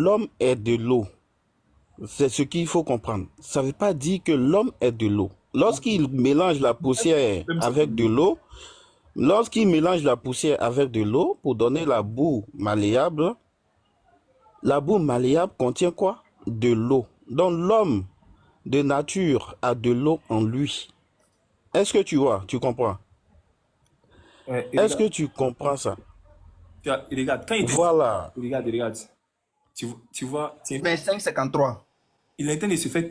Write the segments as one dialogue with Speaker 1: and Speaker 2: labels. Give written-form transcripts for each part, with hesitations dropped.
Speaker 1: l'homme est de l'eau. C'est ce qu'il faut comprendre. Ça ne veut pas dire que l'homme est de l'eau. Lorsqu'il mélange la poussière avec de l'eau, pour donner la boue malléable contient quoi? De l'eau. Donc l'homme de nature a de l'eau en lui. Est-ce que tu vois? Tu comprends? Est-ce que tu comprends ça?
Speaker 2: Regarde, quand il dit...
Speaker 1: Voilà.
Speaker 2: Regarde. Tu vois...
Speaker 3: 25-53.
Speaker 2: Il est en train de se faire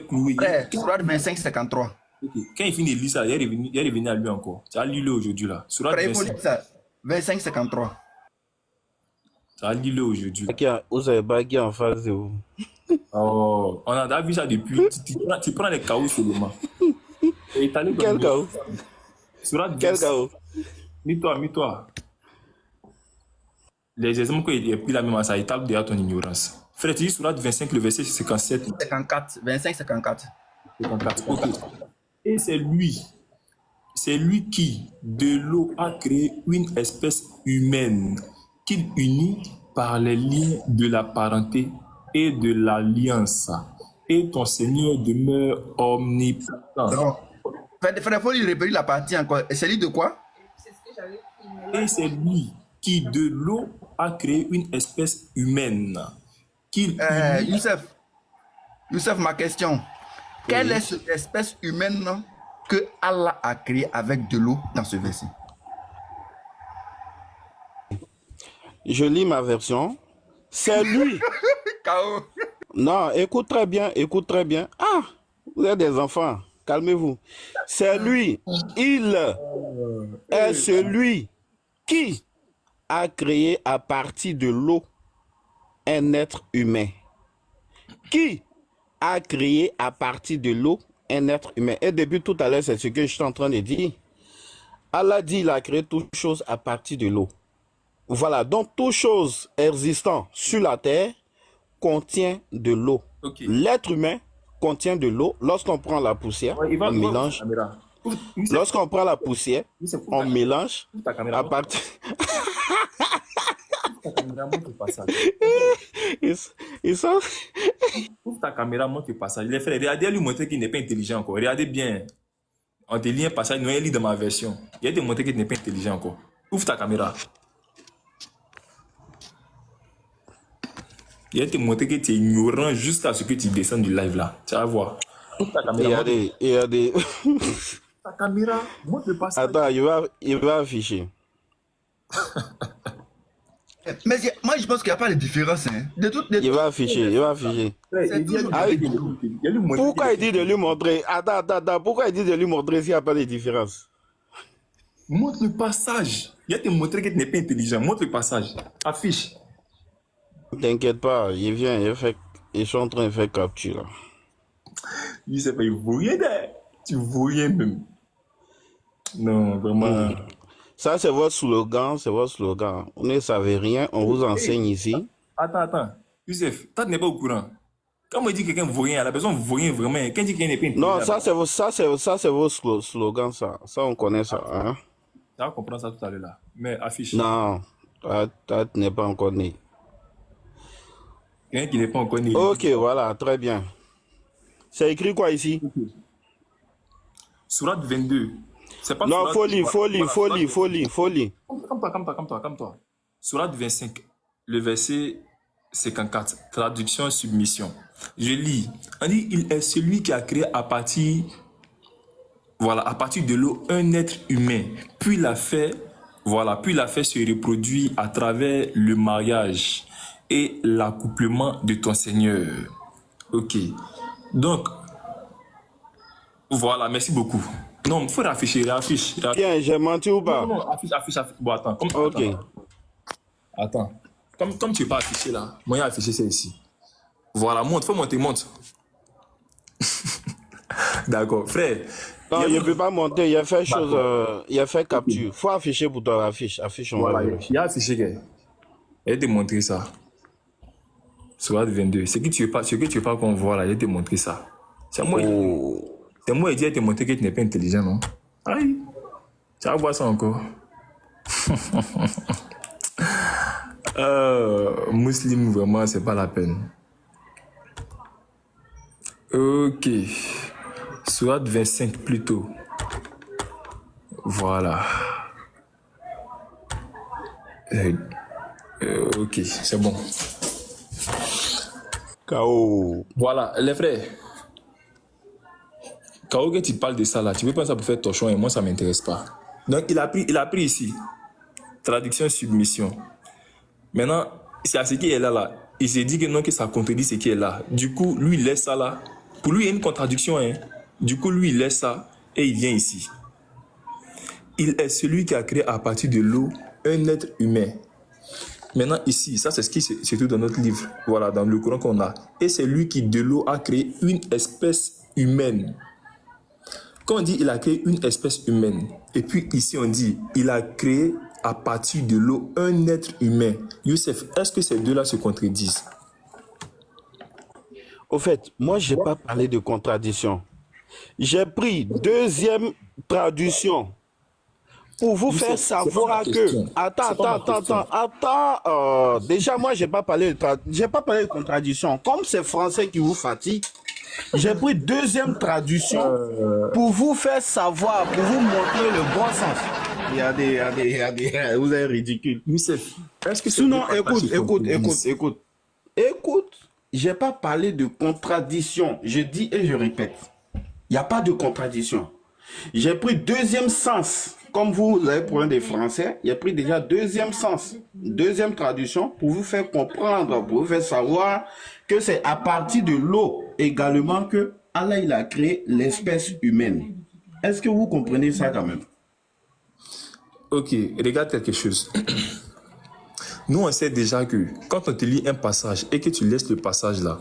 Speaker 2: clouer.
Speaker 3: Frère, Sourate 25-53.
Speaker 2: Okay. Quand il finit de lire ça, il est revenu à lui encore. Tu as lu le aujourd'hui là.
Speaker 3: Frère, il faut lire ça. 25-53.
Speaker 2: Tu as lu le aujourd'hui.
Speaker 1: Vous avez bagué en face de vous.
Speaker 2: Oh, on a vu ça depuis. Tu prends les chaos seulement.
Speaker 1: Quel chaos? Quel chaos?
Speaker 2: Mis-toi. Les exemples qu'il a pris la même ça, il tape derrière ton ignorance. Frère, tu dis Sourate 25, le verset 57.
Speaker 3: 54. 25-54.
Speaker 2: 54. Ok. Et c'est lui qui, de l'eau, a créé une espèce humaine qu'il unit par les liens de la parenté et de l'alliance. Et ton Seigneur demeure omnipotent.
Speaker 3: Frère, il faut lui répéter la partie encore. Et c'est lui de quoi?
Speaker 2: Et c'est lui qui, de l'eau, a créé une espèce humaine qu'il unit...
Speaker 3: Youssef, ma question. Oui. Quelle est cette espèce humaine que Allah a créée avec de l'eau dans ce verset?
Speaker 1: Je lis ma version. C'est lui.
Speaker 3: K.O.
Speaker 1: Non, écoute très bien. Ah, vous êtes des enfants. Calmez-vous. C'est lui. Il est celui qui a créé à partir de l'eau un être humain. Qui a créé à partir de l'eau un être humain? Et depuis tout à l'heure, c'est ce que je suis en train de dire. Allah dit qu'il a créé toute chose à partir de l'eau. Voilà, donc toute chose existant sur la terre contient de l'eau. Okay. L'être humain contient de l'eau. Lorsqu'on prend la poussière, on mélange. Lorsqu'on prend la poussière, on mélange à partir...
Speaker 2: Ta caméra montre le passage. Ouvre ta caméra, montre le passage. Les frères, regardez lui montrer qu'il n'est pas intelligent encore. Regardez bien. On te lit un passage, nous lit dans ma version. Il a te montrer qu'il n'est pas intelligent encore. Ouvre ta caméra. Il a te montrer que tu es ignorant jusqu'à ce que tu descends du live là. Tu vas voir. Ouvre ta caméra.
Speaker 1: Regardez.
Speaker 2: Ta caméra, montre le passage.
Speaker 1: Attends, il va afficher.
Speaker 3: Mais moi, je pense qu'il n'y a pas de différence. Hein.
Speaker 1: Il va afficher. Pourquoi il dit de lui montrer? Attends. Pourquoi il dit de lui montrer s'il n'y a pas de différence?
Speaker 2: Montre le passage. Il a te montrer que tu n'es pas intelligent. Montre le passage. Affiche.
Speaker 1: T'inquiète pas, il vient, ils sont en train de faire capture là.
Speaker 2: Il sait pas, il vaut rien. Tu vaux rien même. Non, vraiment.
Speaker 1: Ça, c'est votre slogan, Vous ne savez rien, on vous enseigne ici.
Speaker 2: Attends. Youssef, toi, tu n'es pas au courant. Quand on dit que quelqu'un vaut rien, la personne vaut rien vraiment. Quand on dit qu'il n'est pas intelligent.
Speaker 1: Non, ça, c'est votre slogan, ça. Ça, on connaît ça. Hein?
Speaker 2: Tu vas comprendre ça tout à l'heure là. Mais affiche.
Speaker 1: Non, toi, tu n'es pas encore né.
Speaker 2: Quelqu'un qui n'est pas encore né.
Speaker 1: Ok, voilà, très bien. C'est écrit quoi ici?
Speaker 2: Sourate 22. Pas
Speaker 1: non, faut lire.
Speaker 2: Calme-toi. Sourate 25, le verset 54, traduction submission. Je lis. On dit, il est celui qui a créé à partir de l'eau un être humain, puis l'a fait se reproduire à travers le mariage et l'accouplement de ton Seigneur. Ok. Donc, voilà, merci beaucoup. Non, il faut afficher.
Speaker 1: Tiens, j'ai menti ou pas?
Speaker 2: Non, affiche. Bon, attends.
Speaker 1: Ok.
Speaker 2: Attends. Comme tu n'es pas affiché là, moi, il y a affiché ça ici. Voilà, monte. D'accord, frère.
Speaker 1: Non, il ne peut pas monter, il a fait chose, il a fait capture. Il faut afficher pour toi, affiche,
Speaker 2: voilà, il a affiché. Il a démontré ça. Sourate 22. Ce que tu veux pas qu'on voit là, il a démontré ça. C'est moi. C'est moi qui ai démontré que tu n'es pas intelligent, non? Aïe. Tu vas voir ça encore. Musulman, vraiment, c'est pas la peine. Ok. Surat 25 plutôt. Voilà. Ok, c'est bon.
Speaker 1: K.O.
Speaker 2: Voilà, les frères. Quand tu parles de ça là, tu veux pas ça pour faire torchon et moi ça m'intéresse pas. Donc il a pris ici. Traduction submission. Maintenant, c'est à ce qui est là. Il s'est dit que non, que ça contredit ce qui est là. Du coup, lui, il laisse ça là. Pour lui, il y a une contradiction. Hein. Du coup, lui, il laisse ça et il vient ici. Il est celui qui a créé à partir de l'eau un être humain. Maintenant, ici, ça, c'est ce qui se trouve dans notre livre. Voilà, dans le Coran qu'on a. Et c'est lui qui, de l'eau, a créé une espèce humaine. Quand on dit il a créé une espèce humaine, et puis ici on dit il a créé à partir de l'eau un être humain. Youssef, est-ce que ces deux-là se contredisent?
Speaker 1: Au fait, moi, je n'ai pas parlé de contradiction. J'ai pris deuxième traduction pour vous faire savoir que... Attends. Déjà, moi, j'ai pas parlé de contradiction. Comme c'est français qui vous fatigue, j'ai pris deuxième traduction pour vous faire savoir, pour vous montrer le bon sens. Vous êtes ridicule.
Speaker 2: Youssef, est-ce que
Speaker 1: sinon, écoute, j'ai pas parlé de contradiction. Je dis et je répète, il n'y a pas de contradiction. J'ai pris deuxième sens. Comme vous avez problème des français, il a pris déjà deuxième sens, deuxième traduction pour vous faire comprendre, pour vous faire savoir que c'est à partir de l'eau également que Allah il a créé l'espèce humaine. Est-ce que vous comprenez ça quand même?
Speaker 2: Ok, regarde quelque chose. Nous, on sait déjà que quand on te lit un passage et que tu laisses le passage là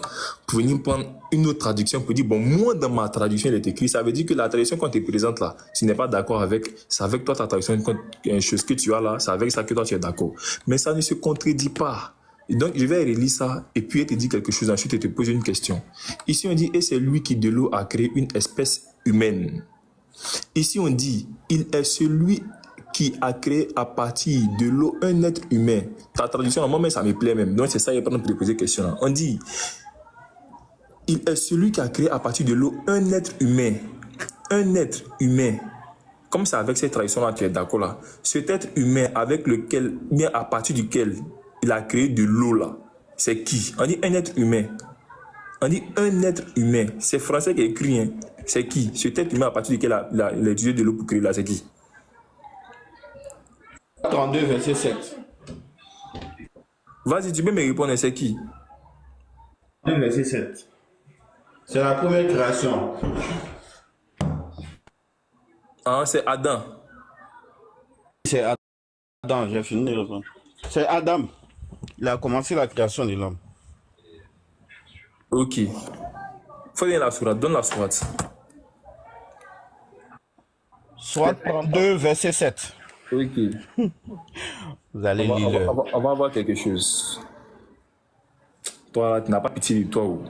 Speaker 2: pour venir prendre une autre traduction pour dire, bon, moi, dans ma traduction, il est écrit, ça veut dire que la traduction qu'on te présente là, tu n'es pas d'accord avec, c'est avec toi ta traduction, une chose que tu as là, c'est avec ça que toi tu es d'accord. Mais ça ne se contredit pas. Et donc, je vais relire ça et puis elle te dit quelque chose, ensuite elle te pose une question. Ici, on dit, et c'est lui qui de l'eau a créé une espèce humaine. Ici, on dit, il est celui qui a créé à partir de l'eau un être humain. Ta traduction, moi-même, ça me plaît même. Donc, c'est ça, il y a pas de poser question là. On dit, il est celui qui a créé à partir de l'eau un être humain. Un être humain. Comme c'est avec cette traduction-là, tu es d'accord là. Cet être humain avec lequel, bien à partir duquel il a créé de l'eau là, c'est qui? On dit un être humain. On dit un être humain. C'est français qui est écrit, hein. C'est qui? Cet être humain à partir duquel il a utilisé de l'eau pour créer là, c'est qui?
Speaker 1: 32, verset 7.
Speaker 2: Vas-y, tu peux me répondre, c'est qui?
Speaker 1: 32, verset 7. C'est la première création.
Speaker 2: Ah, c'est Adam.
Speaker 1: C'est Adam, j'ai fini de répondre. C'est Adam. Il a commencé la création de l'homme.
Speaker 2: Ok. Faut donner la sourate, donne la sourate.
Speaker 1: Soit 32, verset 7.
Speaker 2: Ok.
Speaker 1: Vous allez lire.
Speaker 2: On va voir quelque chose. Toi, tu n'as pas pitié de toi. Oh.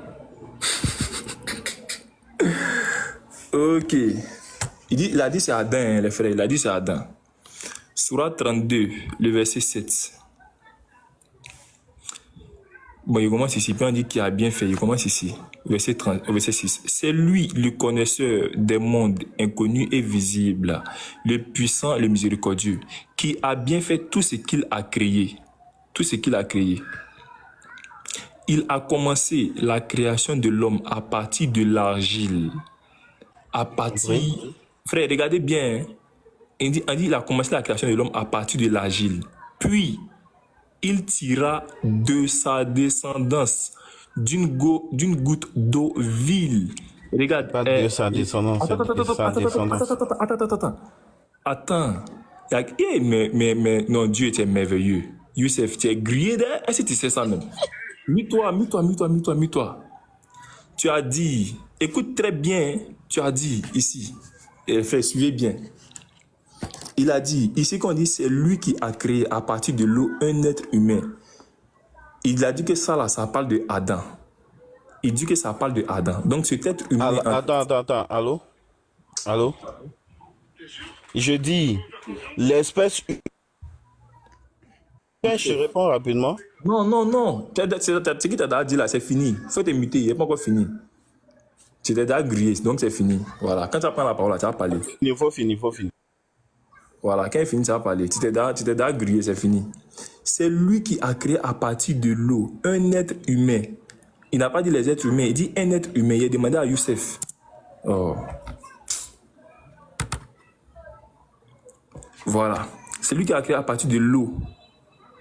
Speaker 2: Ok. Il a dit c'est Adam, hein, les frères. Il a dit c'est Adam. Sourate 32, le verset 7. Bon, il commence ici. Puis on dit qu'il a bien fait. Il commence ici. Verset 6. C'est lui, le connaisseur des mondes inconnus et visibles, le puissant, le miséricordieux, qui a bien fait tout ce qu'il a créé. Tout ce qu'il a créé. Il a commencé la création de l'homme à partir de l'argile. À partir... Oui. Frère, regardez bien. Hein. Il dit il a commencé la création de l'homme à partir de l'argile. Puis, il tira de sa descendance d'une goutte d'eau vile. Regarde.
Speaker 1: Pas de sa descendance.
Speaker 2: Attends. Mais non, Dieu était merveilleux. Youssef, tu es grillé d'air. Est-ce que tu sais ça même? Mets-toi. Tu as dit, écoute très bien, tu as dit ici, et frère, suivez bien. Il a dit, ici qu'on dit, c'est lui qui a créé à partir de l'eau un être humain. Il a dit que ça là, ça parle de Adam. Il dit que ça parle de Adam. Donc cet être humain...
Speaker 1: Attends. Allô? Je dis, l'espèce Tiens, je réponds rapidement.
Speaker 2: Non, non, non. Ce qui t'a déjà dit là, c'est fini. Faut te muter, il n'est pas encore fini. Tu t'es déjà grillé, donc c'est fini. Voilà. Quand tu vas prendre la parole, là, tu vas parler.
Speaker 1: Il faut finir, il faut finir.
Speaker 2: Voilà. Quand il finit, tu vas parler. Tu t'es déjà grillé, c'est fini. C'est lui qui a créé à partir de l'eau un être humain. Il n'a pas dit les êtres humains, il dit un être humain. Il a demandé à Youssef. Oh. Voilà. C'est lui qui a créé à partir de l'eau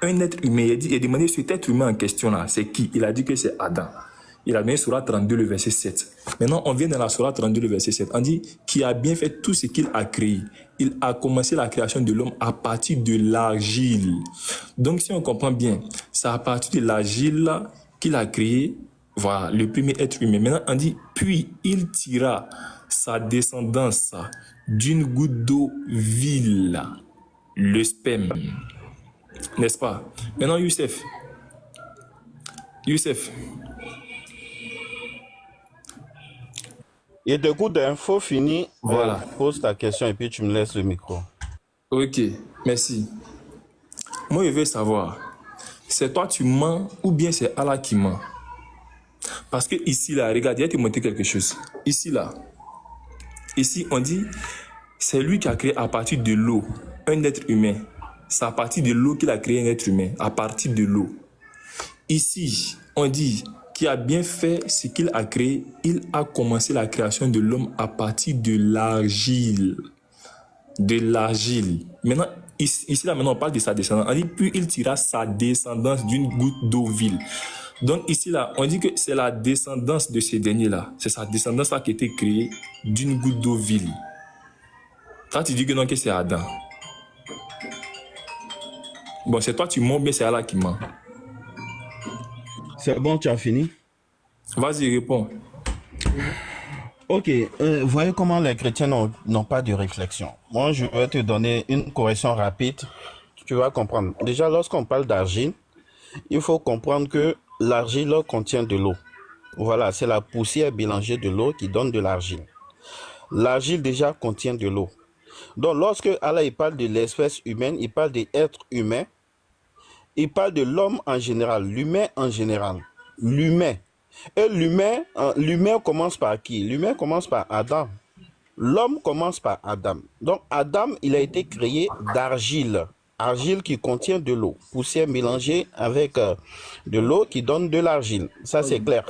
Speaker 2: un être humain. Il a demandé cet être humain en question là, c'est qui? Il a dit que c'est Adam. Il a donné Sourate 32, le verset 7. Maintenant, on vient dans la Sourate 32, le verset 7. On dit qu'il a bien fait tout ce qu'il a créé. Il a commencé la création de l'homme à partir de l'argile. Donc, si on comprend bien, c'est à partir de l'argile qu'il a créé, voilà, le premier être humain. Maintenant, on dit, puis il tira sa descendance d'une goutte d'eau vile, le sperme. N'est-ce pas? Maintenant, Youssef,
Speaker 1: Il t'écoute, il faut finir.
Speaker 2: Voilà.
Speaker 1: Pose ta question et puis tu me laisses le micro.
Speaker 2: Ok, merci. Moi, je veux savoir, c'est toi tu mens ou bien c'est Allah qui ment? Parce que ici, là, regarde, il a te montré quelque chose. Ici, on dit, c'est lui qui a créé à partir de l'eau un être humain. C'est à partir de l'eau qu'il a créé un être humain, à partir de l'eau. Ici, on dit qu'il a bien fait ce qu'il a créé. Il a commencé la création de l'homme à partir de l'argile. De l'argile. Maintenant, ici, là, maintenant, on parle de sa descendance. On dit, puis il tira sa descendance d'une goutte d'eau vile. Donc, ici, là, on dit que c'est la descendance de ce dernier-là. C'est sa descendance-là qui a été créée d'une goutte d'eau vile. Quand tu dis que non, que c'est Adam. Bon, c'est toi, tu mens, bien c'est Allah qui ment.
Speaker 1: C'est bon, tu as fini?
Speaker 2: Vas-y, réponds.
Speaker 1: Ok, voyez comment les chrétiens n'ont pas de réflexion. Moi, je vais te donner une correction rapide. Tu vas comprendre. Déjà, lorsqu'on parle d'argile, il faut comprendre que l'argile contient de l'eau. Voilà, c'est la poussière mélangée de l'eau qui donne de l'argile. L'argile déjà contient de l'eau. Donc, lorsque Allah il parle de l'espèce humaine, il parle des êtres humains, il parle de l'homme en général, l'humain en général. L'humain. Et l'humain commence par qui? L'humain commence par Adam. L'homme commence par Adam. Donc, Adam, il a été créé d'argile. Argile qui contient de l'eau. Poussière mélangée avec de l'eau qui donne de l'argile. Ça, c'est clair.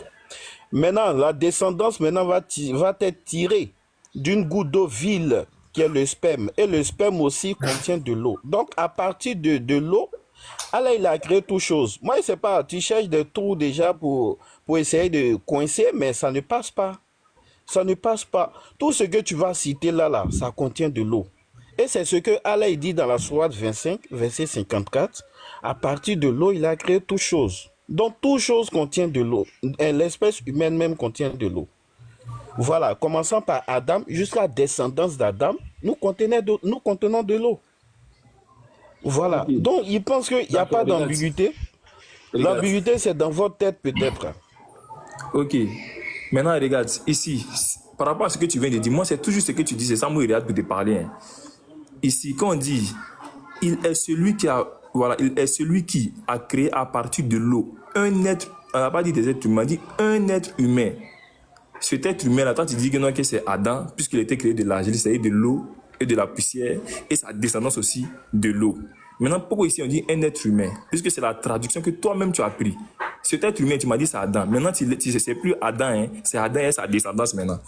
Speaker 1: Maintenant, la descendance va être tirée d'une goutte d'eau vile qui est le sperme. Et le sperme aussi contient de l'eau. Donc, à partir de l'eau, Allah, il a créé toutes choses. Moi, je ne sais pas, tu cherches des trous déjà pour essayer de coincer, mais ça ne passe pas. Ça ne passe pas. Tout ce que tu vas citer là, ça contient de l'eau. Et c'est ce que Allah dit dans la sourate 25, verset 54. À partir de l'eau, il a créé toutes choses. Donc, toutes choses contiennent de l'eau. Et l'espèce humaine même contient de l'eau. Voilà, commençant par Adam, jusqu'à la descendance d'Adam, nous contenons de l'eau. Voilà. Okay. Donc, il pense qu'il n'y a pas d'ambiguïté. L'ambiguïté, c'est dans votre tête peut-être.
Speaker 2: Ok. Maintenant, regarde, ici, par rapport à ce que tu viens de dire, moi, c'est toujours ce que tu dis, c'est ça, moi, il regarde pour te parler. Hein. Ici, quand on dit, il est celui qui a créé à partir de l'eau un être, on n'a pas dit des êtres humains, on dit un être humain. Cet être humain-là, toi, tu dis que non, que c'est Adam, puisqu'il a été créé de l'argile, c'est-à-dire de l'eau et de la poussière, et sa descendance aussi de l'eau. Maintenant, pourquoi ici on dit un être humain? Puisque c'est la traduction que toi-même tu as pris. Cet être humain, tu m'as dit c'est Adam. Maintenant, c'est plus Adam, hein, c'est Adam et sa descendance maintenant.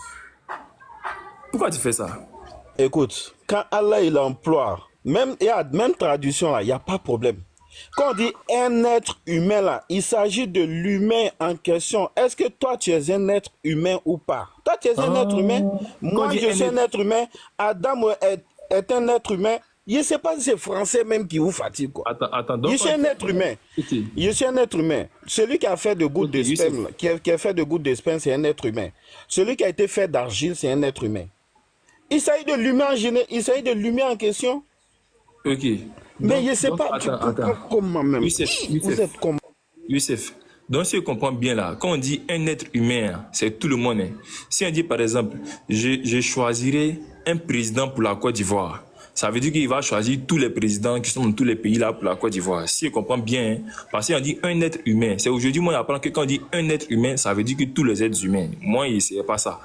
Speaker 2: Pourquoi tu fais ça?
Speaker 1: Écoute, quand Allah il emploie, même traduction là, il n'y a pas de problème. Quand on dit un être humain là, il s'agit de l'humain en question. Est-ce que toi tu es un être humain ou pas? Toi tu es un être humain. Moi je suis un être humain. Adam est un être humain. Je ne sais pas si c'est français même qui vous fatigue quoi.
Speaker 2: Attends,
Speaker 1: je suis un être humain. Okay. Je suis un être humain. Celui qui a fait de gouttes de sperme, qui a fait de gouttes de sperme, c'est un être humain. Celui qui a été fait d'argile, c'est un être humain. Il s'agit de l'humain en général, il s'agit de l'humain en question.
Speaker 2: Ok.
Speaker 1: Mais je ne sais pas comment même.
Speaker 2: Youssef, donc si je comprends bien là, quand on dit un être humain, c'est tout le monde. Hein. Si on dit par exemple, je choisirais un président pour la Côte d'Ivoire, Ça veut dire qu'il va choisir tous les présidents qui sont dans tous les pays là pour la Côte d'Ivoire. Si je comprends bien, hein, parce qu'on dit un être humain. C'est aujourd'hui, moi, j'apprends que quand on dit un être humain, ça veut dire que tous les êtres humains. Moi, c'est pas ça.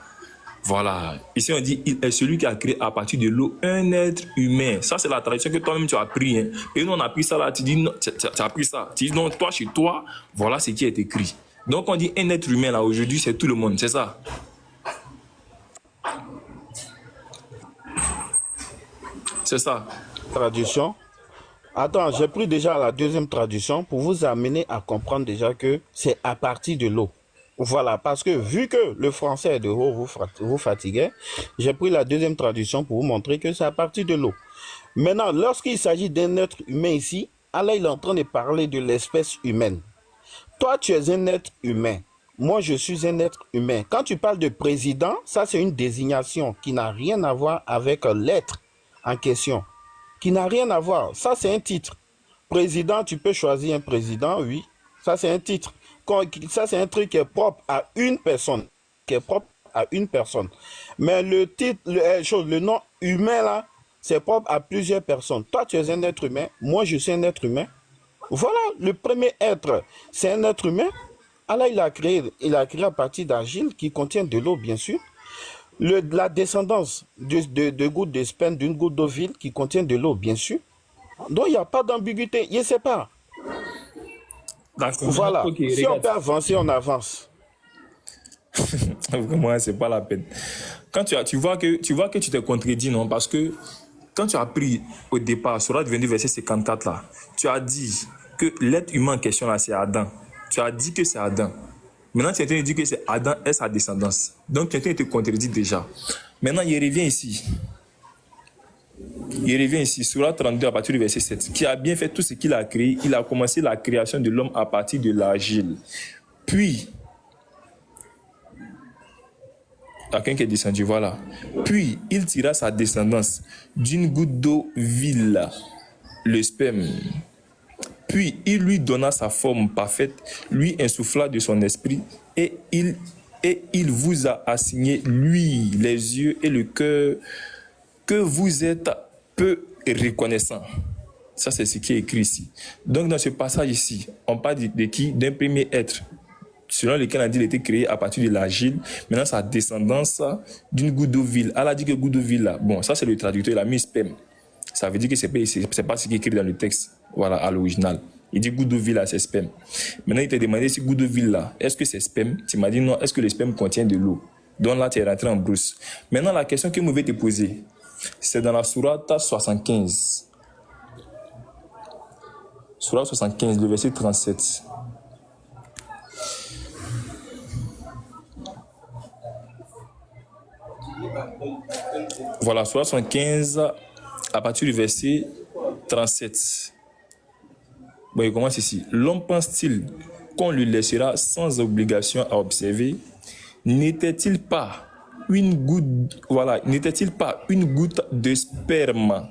Speaker 2: Voilà. Ici, on dit, il est celui qui a créé à partir de l'eau un être humain. Ça, c'est la tradition que toi-même, tu as appris. Hein. Et nous, on a appris ça là. Tu dis, non, tu as appris ça. Tu dis, non, toi, chez toi, voilà ce qui est écrit. Donc, on dit un être humain là, aujourd'hui, c'est tout le monde. C'est ça. C'est ça.
Speaker 1: Traduction. Attends, j'ai pris déjà la deuxième traduction pour vous amener à comprendre déjà que c'est à partir de l'eau. Voilà, parce que vu que le français de haut vous fatiguait, j'ai pris la deuxième traduction pour vous montrer que c'est à partir de l'eau. Maintenant, lorsqu'il s'agit d'un être humain ici, Allah il est en train de parler de l'espèce humaine. Toi, tu es un être humain. Moi, je suis un être humain. Quand tu parles de président, ça c'est une désignation qui n'a rien à voir avec l'être en question. Qui n'a rien à voir. Ça c'est un titre. Président, tu peux choisir un président, oui. Ça c'est un titre. Ça, c'est un truc qui est propre à une personne. Qui est propre à une personne. Mais le titre, le nom humain, là, c'est propre à plusieurs personnes. Toi, tu es un être humain. Moi, je suis un être humain. Voilà, le premier être, c'est un être humain. Allah, il a créé à partir d'argile qui contient de l'eau, bien sûr. La descendance de gouttes de sperme d'une goutte d'eau vide qui contient de l'eau, bien sûr. Donc, il n'y a pas d'ambiguïté. Je ne sais pas. Voilà.
Speaker 2: Okay,
Speaker 1: si on peut avancer, on avance.
Speaker 2: Vraiment, c'est pas la peine. Quand tu vois que tu t'es contredit, non? Parce que quand tu as pris au départ, sur la verset 54 là, tu as dit que l'être humain en question là, c'est Adam. Tu as dit que c'est Adam. Maintenant, tu es en train de dire que c'est Adam et sa descendance. Donc, tu es en train de te contredire déjà. Maintenant, il revient ici. Il revient ici, Surah 32 à partir du verset 7, qui a bien fait tout ce qu'il a créé. Il a commencé la création de l'homme à partir de l'argile. Puis, quelqu'un qui est descendu, voilà. Puis, il tira sa descendance d'une goutte d'eau vile, le sperme. Puis, il lui donna sa forme parfaite, lui insuffla de son esprit, et il vous a assigné, lui, les yeux et le cœur, que vous êtes peu reconnaissant. Ça, c'est ce qui est écrit ici. Donc, dans ce passage ici, on parle de qui? D'un premier être, selon lequel on a dit qu'il était créé à partir de l'argile. Maintenant, sa descendance d'une goutte d'eau vile. Elle a dit que goutte d'eau vile, là, bon, ça, c'est le traducteur, il a mis sperme. Ça veut dire que c'est pas ce qui est écrit dans le texte, voilà, à l'original. Il dit goutte d'eau vile, là, c'est sperme. Maintenant, il t'a demandé si goutte d'eau vile, là, est-ce que c'est sperme? Tu m'as dit non, est-ce que le sperme contient de l'eau? Donc là, tu es rentré en brousse. Maintenant, la question que je vais te poser, c'est dans la sourate 75. Sourate 75, le verset 37. Voilà, sourate 75, à partir du verset 37. Bon, il commence ici. L'homme pense-t-il qu'on le laissera sans obligation à observer? N'était-il pas une goutte, voilà, n'était-il pas une goutte de sperme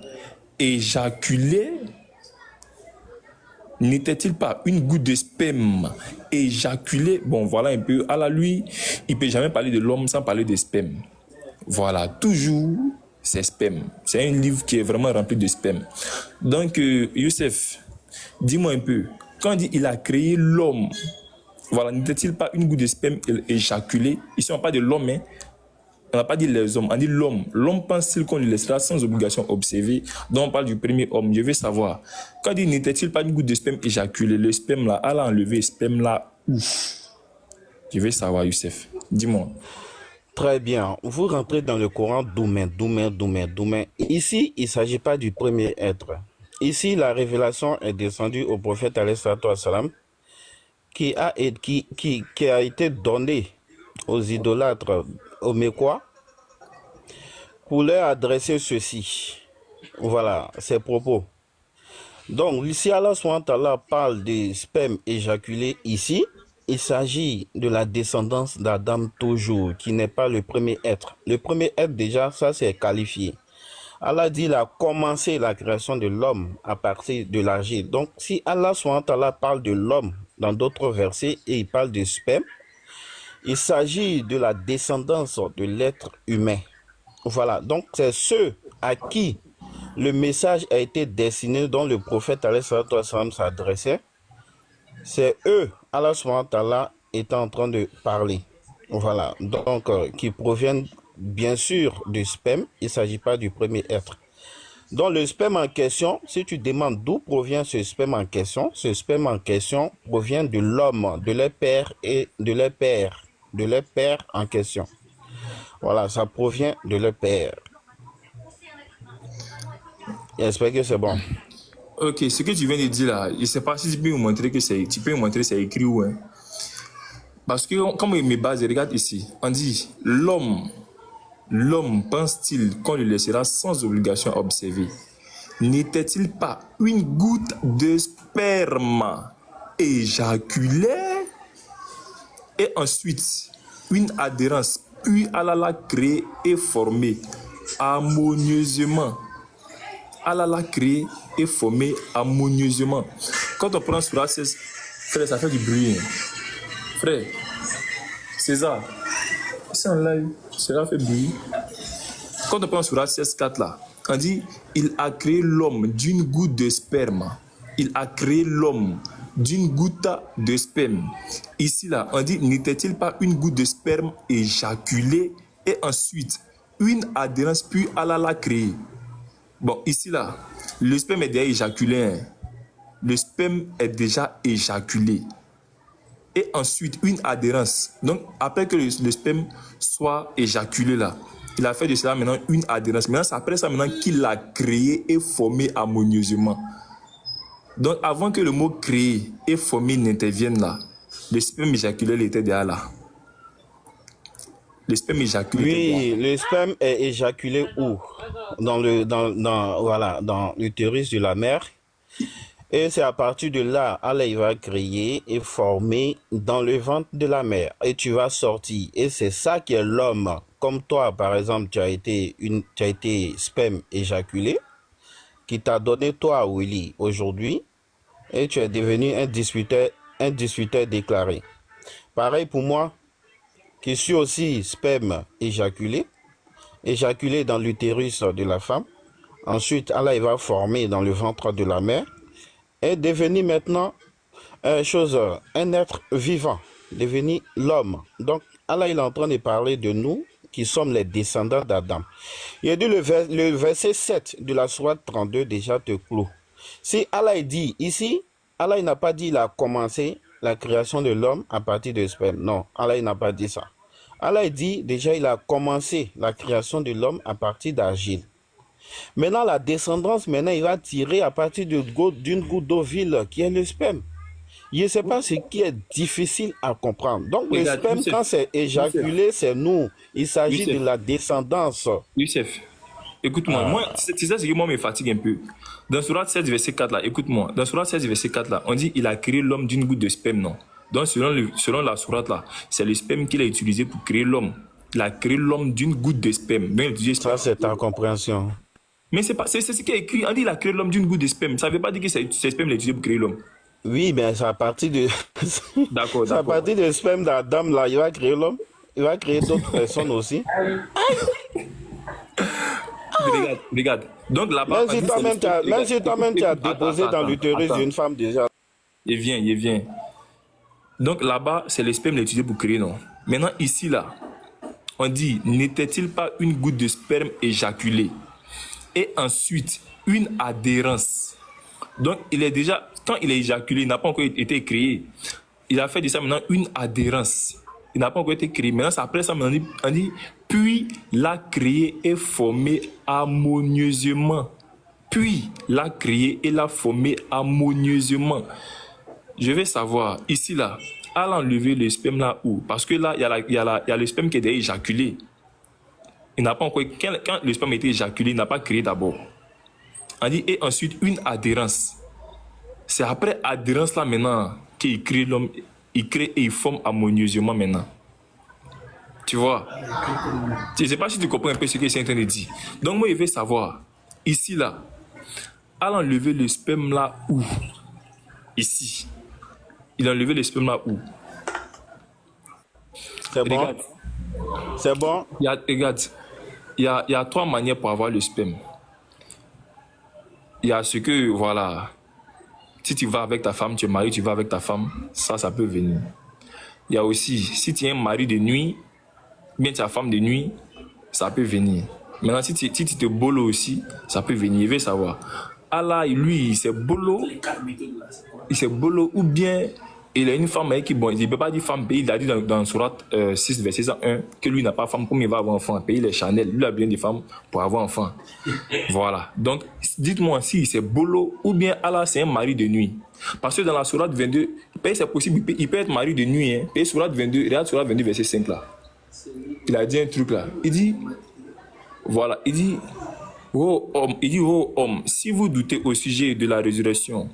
Speaker 2: éjaculée? N'était-il pas une goutte de sperme éjaculée? Bon, voilà un peu. Alors lui, il ne peut jamais parler de l'homme sans parler de sperme. Voilà, toujours c'est sperme. C'est un livre qui est vraiment rempli de sperme. Donc, Youssef, dis-moi un peu, quand on dit il a créé l'homme, voilà, n'était-il pas une goutte de sperme éjaculée? Ici, on parle de l'homme, hein? On n'a pas dit les hommes, on dit l'homme. L'homme pense-t-il qu'on le laissera sans obligation observer? Donc on parle du premier homme. Je veux savoir, quand il dit n'était-il pas une goutte de sperme éjaculée, le sperme là, elle a enlevé le sperme là, ouf. Je veux savoir, Youssef. Dis-moi.
Speaker 1: Très bien. Vous rentrez dans le Coran Doumain. Ici, il ne s'agit pas du premier être. Ici, la révélation est descendue au prophète alayhi salam qui a été donnée aux idolâtres, aux Mécois, pour leur adresser ceci. Voilà, ces propos. Donc, ici, Allah parle des spermes éjaculés ici. Il s'agit de la descendance d'Adam toujours, qui n'est pas le premier être. Le premier être, déjà, ça c'est qualifié. Allah dit qu'il a commencé la création de l'homme à partir de l'argile. Donc, si Allah parle de l'homme dans d'autres versets et il parle de sperme, il s'agit de la descendance de l'être humain. Voilà, donc c'est ceux à qui le message a été destiné dont le prophète alayhi salatu wassalam s'adressait, c'est eux, Allah subhanahu wa ta'ala, est en train de parler. Voilà, donc qui proviennent bien sûr du sperme, il ne s'agit pas du premier être. Donc le sperme en question, si tu demandes d'où provient ce sperme en question provient de l'homme, de leur père et de leur père en question. Voilà, ça provient de leur père. J'espère que c'est bon.
Speaker 2: Ok, ce que tu viens de dire là, je ne sais pas si tu peux me montrer que c'est écrit où. Hein. Parce que, comme il me base, regarde ici, on dit l'homme pense-t-il qu'on le laissera sans obligation à observer? N'était-il pas une goutte de sperme éjaculée et ensuite une adhérence, puis Allah l'a créée et formée harmonieusement? Allah l'a créé et formé harmonieusement. Quand on prend Surah 16, frère, ça fait du bruit. Frère, César, c'est en live, cela fait bruit. Quand on prend Surah 16, 4 là, on dit il a créé l'homme d'une goutte de sperme. Il a créé l'homme d'une goutte de sperme. Ici là, on dit n'était-il pas une goutte de sperme éjaculée et ensuite une adhérence, puis Allah l'a créé. Bon, ici là, le sperme est déjà éjaculé. Hein. Le sperme est déjà éjaculé. Et ensuite, une adhérence. Donc, après que le sperme soit éjaculé là, il a fait de cela maintenant une adhérence. Maintenant, c'est après ça maintenant qu'il l'a créé et formé harmonieusement. Donc, avant que le mot créer et former n'intervienne là, le sperme éjaculé il était déjà là. Le sperme éjaculé.
Speaker 1: Oui, le sperme est éjaculé où? Dans l'utérus de la mère. Et c'est à partir de là, Allah il va créer et former dans le ventre de la mère. Et tu vas sortir. Et c'est ça qui est l'homme. Comme toi, par exemple, tu as été sperme éjaculé, qui t'a donné toi, Willy, aujourd'hui. Et tu es devenu un disputeur déclaré. Pareil pour moi, qui suis aussi sperme éjaculé dans l'utérus de la femme. Ensuite, Allah il va former dans le ventre de la mère et devenir maintenant un être vivant, devenir l'homme. Donc, Allah il est en train de parler de nous qui sommes les descendants d'Adam. Il a dit le verset 7 de la sourate 32 déjà te clôt. Si Allah dit ici, Allah il n'a pas dit il a commencé la création de l'homme à partir de sperme. Non, Allah il n'a pas dit ça. Allah dit déjà il a commencé la création de l'homme à partir d'argile. Maintenant la descendance, il va tirer à partir d'une goutte d'eau vile qui est le sperme. Je ne sais pas ce qui est difficile à comprendre. Donc le sperme, quand c'est éjaculé, c'est nous. Il s'agit de la descendance.
Speaker 2: Youssef, écoute-moi. Moi, c'est ça ce qui me fatigue un peu. Dans Surah 16, verset 4 là, écoute-moi. Dans Surah 16, verset 4 là, on dit il a créé l'homme d'une goutte de sperme, non? Donc selon la sourate là, c'est le sperme qu'il a utilisé pour créer l'homme. Il a créé l'homme d'une goutte de sperme.
Speaker 1: Ça, c'est ta compréhension.
Speaker 2: Mais c'est ce qui est écrit. On dit il a créé l'homme d'une goutte de sperme. Ça ne veut pas dire que c'est sperme qu'il a utilisé pour créer l'homme.
Speaker 1: Oui, mais c'est à partir de...
Speaker 2: D'accord.
Speaker 1: C'est à partir du sperme d'Adam là, il va créer l'homme. Il va créer d'autres personnes aussi.
Speaker 2: Regarde. Donc là-bas...
Speaker 1: Même si toi-même tu as déposé dans l'utérus d'une femme déjà.
Speaker 2: Il vient. Donc là-bas, c'est le sperme utilisé pour créer, non? Maintenant, ici, là, on dit, n'était-il pas une goutte de sperme éjaculée? Et ensuite, une adhérence. Donc, il est déjà, quand il est éjaculé, il n'a pas encore été créé. Il a fait de ça maintenant une adhérence. Il n'a pas encore été créé. Maintenant, c'est après ça, on dit, puis l'a créé et formé harmonieusement. Puis l'a créé et l'a formé harmonieusement. Je vais savoir, ici, là, à l'enlever le sperme là où? Parce que là, il y a le sperme qui est déjà éjaculé. Il n'a pas encore, quand le sperme a été éjaculé, il n'a pas créé d'abord. On dit, et ensuite, une adhérence. C'est après adhérence là maintenant qu'il crée l'homme, il crée et il forme harmonieusement maintenant. Tu vois? Je ne sais pas si tu comprends un peu ce que je suis en train de dire. Donc, moi, je vais savoir, ici, là, à l'enlever le sperme là où? Ici. Il a enlevé le sperme là où?
Speaker 1: C'est bon?
Speaker 2: Regarde.
Speaker 1: C'est bon?
Speaker 2: Regarde, il y a 3 manières pour avoir le sperme. il y a ce que, voilà, si tu vas avec ta femme, tu es marié, tu vas avec ta femme, ça peut venir. Il y a aussi, si tu es un mari de nuit, bien tu es femme de nuit, ça peut venir. Maintenant, si tu te bolo aussi, ça peut venir. Il veut savoir. Allah, lui, il s'est bolo ou bien il a une femme avec qui, bon, il ne peut pas dire femme, il a dit dans Surat 6, verset 101, que lui n'a pas de femme, comme il va avoir un enfant, pays les Chanel, lui a besoin de femmes pour avoir un enfant. Voilà. Donc, dites-moi si c'est bolo ou bien Allah, c'est un mari de nuit. Parce que dans la Surat 22, c'est possible, il peut être mari de nuit. Hein. Et Surat 22, regarde Surat 22, verset 5 là. Il a dit un truc là. Il dit, voilà, il dit, oh homme, si vous doutez au sujet de la résurrection,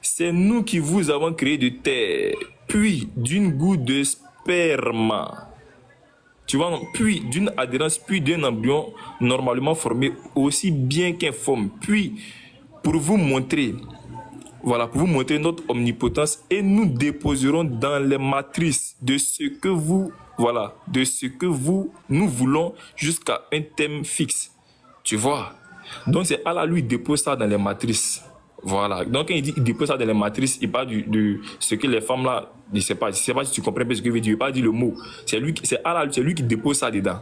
Speaker 2: c'est nous qui vous avons créé de terre, puis d'une goutte de sperme, tu vois, puis d'une adhérence, puis d'un embryon normalement formé aussi bien qu'informe, puis pour vous montrer, voilà, pour vous montrer notre omnipotence, et nous déposerons dans les matrices de ce que vous, voilà, de ce que nous voulons jusqu'à un thème fixe, tu vois. Donc c'est Allah lui dépose ça dans les matrices. Voilà. Donc, quand il dit qu'il dépose ça dans les matrices, il parle de ce que les femmes là, je ne sais pas si tu comprends bien ce que je veux dire, il ne pas dire le mot. C'est lui qui dépose ça dedans.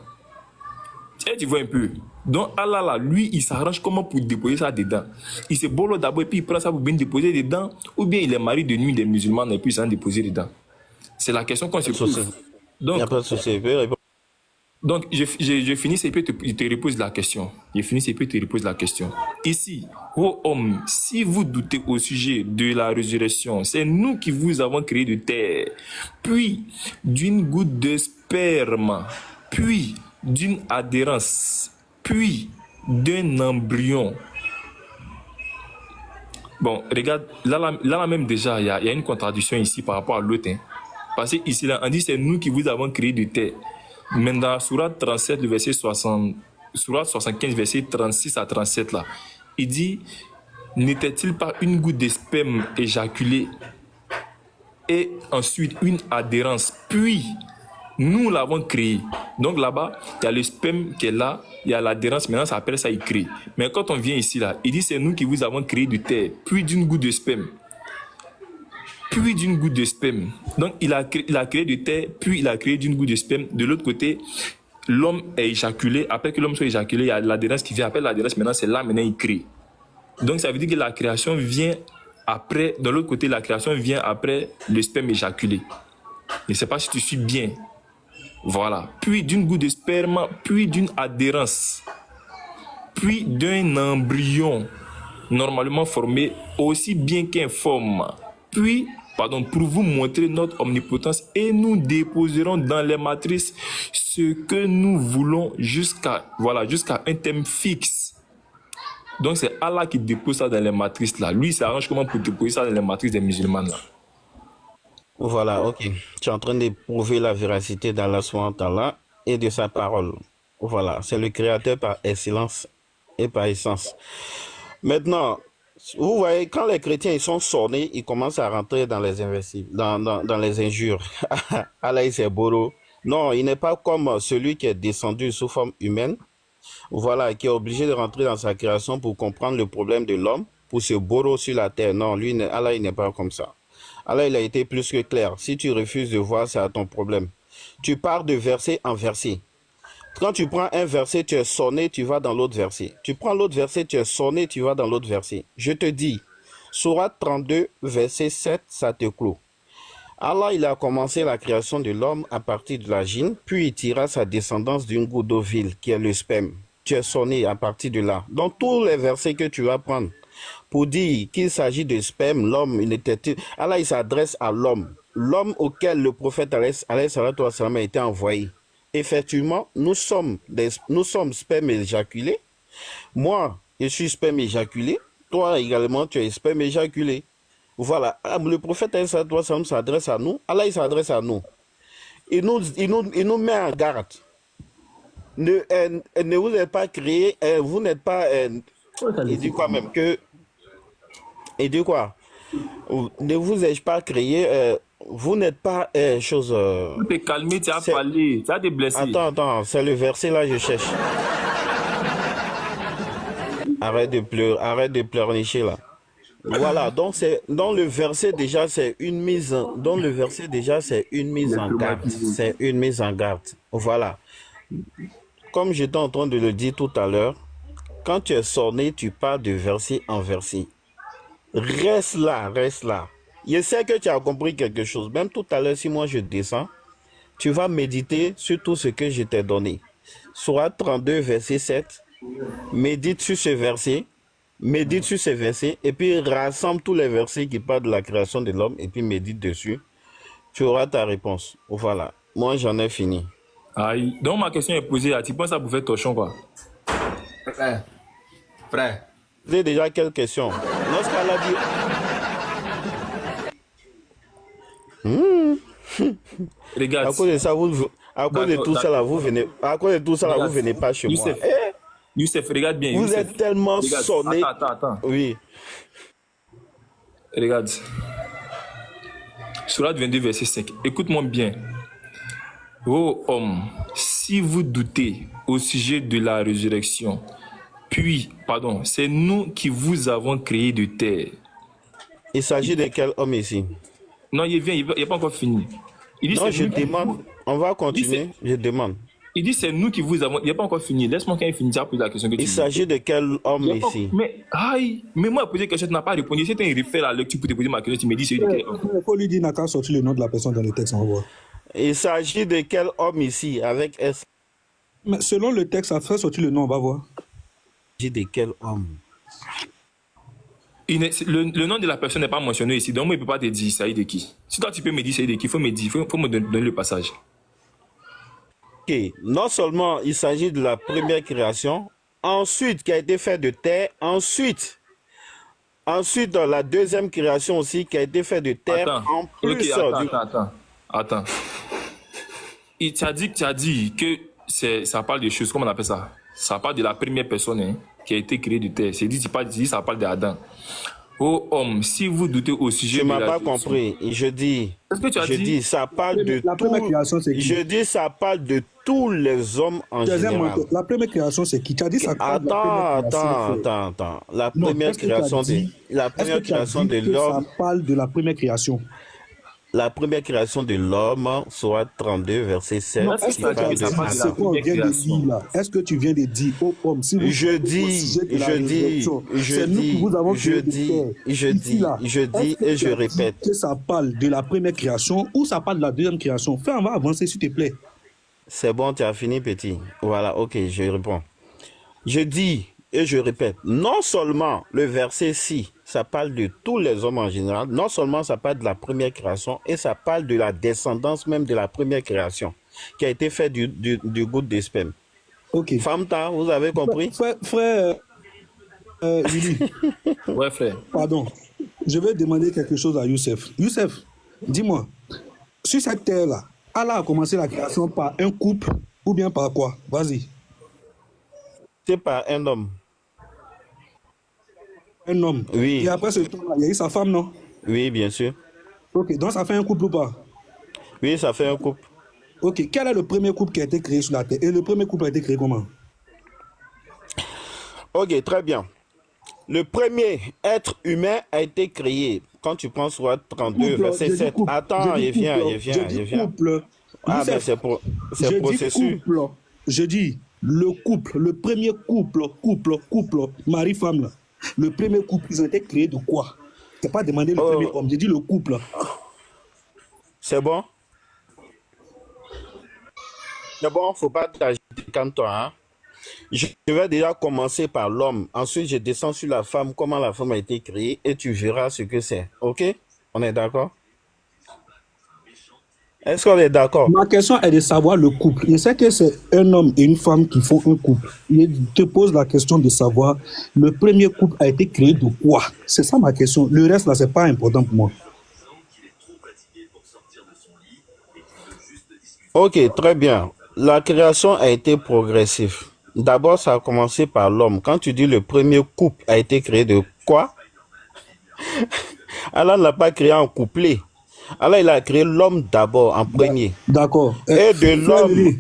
Speaker 2: Tu vois un peu. Donc, Allah là, lui, il s'arrange comment pour déposer ça dedans. Il se bolo d'abord et puis il prend ça pour bien déposer dedans, ou bien il est mari de nuit des musulmans et puis il s'en déposer dedans. C'est la question qu'on se pose. Donc, il n'y a pas de souci. Donc, je finis et puis je te repose la question. Ici, ô homme, si vous doutez au sujet de la résurrection, c'est nous qui vous avons créé de terre, puis d'une goutte de sperme, puis d'une adhérence, puis d'un embryon. Bon, regarde, là même déjà, il y a une contradiction ici par rapport à l'autre. Hein. Parce qu'ici, là, on dit c'est nous qui vous avons créé de terre. Mais dans Surat 37, le verset 60, Surat 75, verset 36 à 37, là, il dit, n'était-il pas une goutte de sperme éjaculée et ensuite une adhérence, puis nous l'avons créé. Donc là-bas, il y a le sperme qui est là, il y a l'adhérence, maintenant ça appelle ça, il crée. Mais quand on vient ici, là, il dit, c'est nous qui vous avons créé de terre, puis d'une goutte de sperme. Puis d'une goutte de sperme. Donc, il a créé de terre, puis il a créé d'une goutte de sperme. De l'autre côté, l'homme est éjaculé. Après que l'homme soit éjaculé, il y a l'adhérence qui vient. Après l'adhérence, maintenant, c'est là, maintenant, il crée. Donc, ça veut dire que la création vient après. De l'autre côté, la création vient après le sperme éjaculé. Je ne sais pas si tu suis bien. Voilà. Puis d'une goutte de sperme, puis d'une adhérence, puis d'un embryon normalement formé aussi bien qu'informe. Puis, pour vous montrer notre omnipotence, et nous déposerons dans les matrices ce que nous voulons jusqu'à un thème fixe. Donc c'est Allah qui dépose ça dans les matrices là. Lui, il s'arrange comment pour déposer ça dans les matrices des musulmans là.
Speaker 1: Voilà, ok. Tu es en train de prouver la véracité d'Allah subhanahu wa ta'ala et de sa parole. Voilà, c'est le créateur par excellence et par essence. Maintenant, vous voyez, quand les chrétiens ils sont sornés, ils commencent à rentrer dans les dans les injures. Allah, c'est boro. Non, il n'est pas comme celui qui est descendu sous forme humaine, voilà, qui est obligé de rentrer dans sa création pour comprendre le problème de l'homme, pour se boro sur la terre. Non, lui, Allah, il n'est pas comme ça. Allah, il a été plus que clair. Si tu refuses de voir, c'est à ton problème. Tu pars de verset en verset. Quand tu prends un verset, tu es sonné, tu vas dans l'autre verset. Tu prends l'autre verset, tu es sonné, tu vas dans l'autre verset. Je te dis, Sourate 32, verset 7, ça te clôt. Allah, il a commencé la création de l'homme à partir de la gine, puis il tira sa descendance d'une goutte d'eau vile, qui est le sperme. Tu es sonné à partir de là. Dans tous les versets que tu vas prendre, pour dire qu'il s'agit de sperme, l'homme, Allah, il s'adresse à l'homme. L'homme auquel le prophète alayhi salatu wa salam a été envoyé. Effectivement, nous sommes sperme éjaculés. Moi, je suis sperme éjaculé. Toi également, tu es sperme éjaculé. Voilà. Le prophète s'adresse à nous. Allah, il s'adresse à nous. Il nous met en garde. Ne vous êtes pas créé, vous n'êtes pas... il dit quoi même que... Il dit quoi? Ne vous ai-je pas créé... vous n'êtes pas chose...
Speaker 2: Tu t'es calmé, tu as parlé, tu as des blessés.
Speaker 1: Attends, c'est le verset là, je cherche. arrête de pleurnicher là. Voilà, donc c'est dans le verset déjà c'est une mise dans le verset déjà c'est une mise en garde, c'est une mise en garde. Voilà. Comme j'étais en train de le dire tout à l'heure, quand tu es sonné, tu pars de verset en verset. Reste là, reste là. Je sais que tu as compris quelque chose. Même tout à l'heure, si moi je descends, tu vas méditer sur tout ce que je t'ai donné. Sourate 32, verset 7. Médite sur ce verset. Médite sur ces versets. Et puis rassemble tous les versets qui parlent de la création de l'homme. Et puis médite dessus. Tu auras ta réponse. Voilà. Moi, j'en ai fini.
Speaker 2: Aïe. Donc ma question est posée. Tu penses à bouffer torchon quoi?
Speaker 3: Frère.
Speaker 1: Vous avez déjà quelle question? Lorsqu'Allah dit...
Speaker 2: Regarde.
Speaker 1: À cause de ça, à cause de tout ça là, vous venez. À cause de tout ça là, vous venez pas chez moi.
Speaker 2: Youssef, regarde bien.
Speaker 1: Vous
Speaker 2: Youssef.
Speaker 1: êtes tellement
Speaker 2: Regarde.
Speaker 1: sonné.
Speaker 2: Attends.
Speaker 1: Oui.
Speaker 2: Regarde. Sourate 22, verset 5. Écoute-moi bien. Ô homme, si vous doutez au sujet de la résurrection, c'est nous qui vous avons créé de terre.
Speaker 1: Il s'agit de quel homme ici?
Speaker 2: Non, il n'est pas encore fini. Il dit,
Speaker 1: non, je demande. On va continuer. Je demande.
Speaker 2: Il dit, c'est nous qui vous avons... Il n'est pas encore fini. Laisse-moi quand il finit, poser la question que tu
Speaker 1: Il s'agit de quel homme ici?
Speaker 2: Mais moi, poser question, tu n'as pas répondu. Si tu refais la lecture pour te poser ma question, tu me dis c'est de quel homme.
Speaker 4: Il faut lui dire, n'a qu'à sortir le nom de la personne dans le texte, on voit.
Speaker 1: Il s'agit de quel homme ici, avec S?
Speaker 4: Mais selon le texte, ça fait sortir le nom, on va voir.
Speaker 1: Il s'agit de quel homme?
Speaker 2: Le nom de la personne n'est pas mentionné ici, donc moi, il ne peut pas te dire ça de qui. Si toi, tu peux me dire ça de qui, il faut me dire, faut me donner le passage.
Speaker 1: Ok, non seulement il s'agit de la première création, ensuite qui a été fait de terre, ensuite dans la deuxième création aussi qui a été fait de terre.
Speaker 2: Attends.
Speaker 1: En plus.
Speaker 2: Attends. Tu as dit que ça parle de choses, comment on appelle ça? Ça parle de la première personne qui a été créée de terre. C'est dit, ça parle d'Adam. Ô homme, si vous doutez au sujet
Speaker 1: tu
Speaker 2: de
Speaker 1: m'as
Speaker 2: la
Speaker 1: pas compris. Je dis, ça parle de
Speaker 4: la première création, c'est qui?
Speaker 1: Je dis, ça parle de tous les hommes en général.
Speaker 4: La première création, c'est qui? Tu as dit ça.
Speaker 1: Attends. La première création de l'homme.
Speaker 4: Ça parle de la première création.
Speaker 1: La première création de l'homme, soit 32, verset 7.
Speaker 4: Est-ce que tu viens de dire, oh homme, si vous
Speaker 1: je dis et je répète.
Speaker 4: Que ça parle de la première création ou ça parle de la deuxième création? Fais, on va avancer, s'il te plaît.
Speaker 1: C'est bon, tu as fini, petit. Voilà, ok, je réponds. Je dis et je répète, non seulement le verset 6, ça parle de tous les hommes en général, non seulement ça parle de la première création, et ça parle de la descendance même de la première création, qui a été fait du goutte de sperme.
Speaker 4: Ok.
Speaker 1: Famta, vous avez compris?
Speaker 4: Frère Willy.
Speaker 2: Ouais, frère.
Speaker 4: Pardon. Je vais demander quelque chose à Youssef. Youssef, dis-moi, sur cette terre-là, Allah a commencé la création par un couple ou bien par quoi? Vas-y.
Speaker 1: C'est par un homme.
Speaker 4: Un homme.
Speaker 1: Oui.
Speaker 4: Et après ce temps-là, il y a eu sa femme, non?
Speaker 1: Oui, bien sûr.
Speaker 4: Ok, donc ça fait un couple ou pas?
Speaker 1: Oui, ça fait un couple.
Speaker 4: Ok, quel est le premier couple qui a été créé sur la terre? Et le premier couple a été créé comment?
Speaker 1: Ok, très bien. Le premier être humain a été créé. Quand tu prends soit 32, verset 7. Attends, il vient.
Speaker 4: Couple.
Speaker 1: Ah, mais c'est processus.
Speaker 4: Je dis le couple, le premier couple, mari-femme là. Le premier couple, ils ont été créés de quoi? Tu n'as pas demandé le premier homme, j'ai dit le couple.
Speaker 1: C'est bon? C'est bon, faut pas t'agiter comme toi. Hein? Je vais déjà commencer par l'homme. Ensuite, je descends sur la femme, comment la femme a été créée, et tu verras ce que c'est. Ok? On est d'accord? Est-ce qu'on est d'accord?
Speaker 4: Ma question est de savoir le couple. Je sais que c'est un homme et une femme qui font un couple. Je te pose la question de savoir le premier couple a été créé de quoi? C'est ça ma question. Le reste là, c'est pas important pour moi.
Speaker 1: Ok, très bien. La création a été progressive. D'abord, ça a commencé par l'homme. Quand tu dis le premier couple a été créé de quoi? Allah n'a pas créé un couplet. Allah, il a créé l'homme d'abord, en premier.
Speaker 4: D'accord.
Speaker 1: Et de l'homme.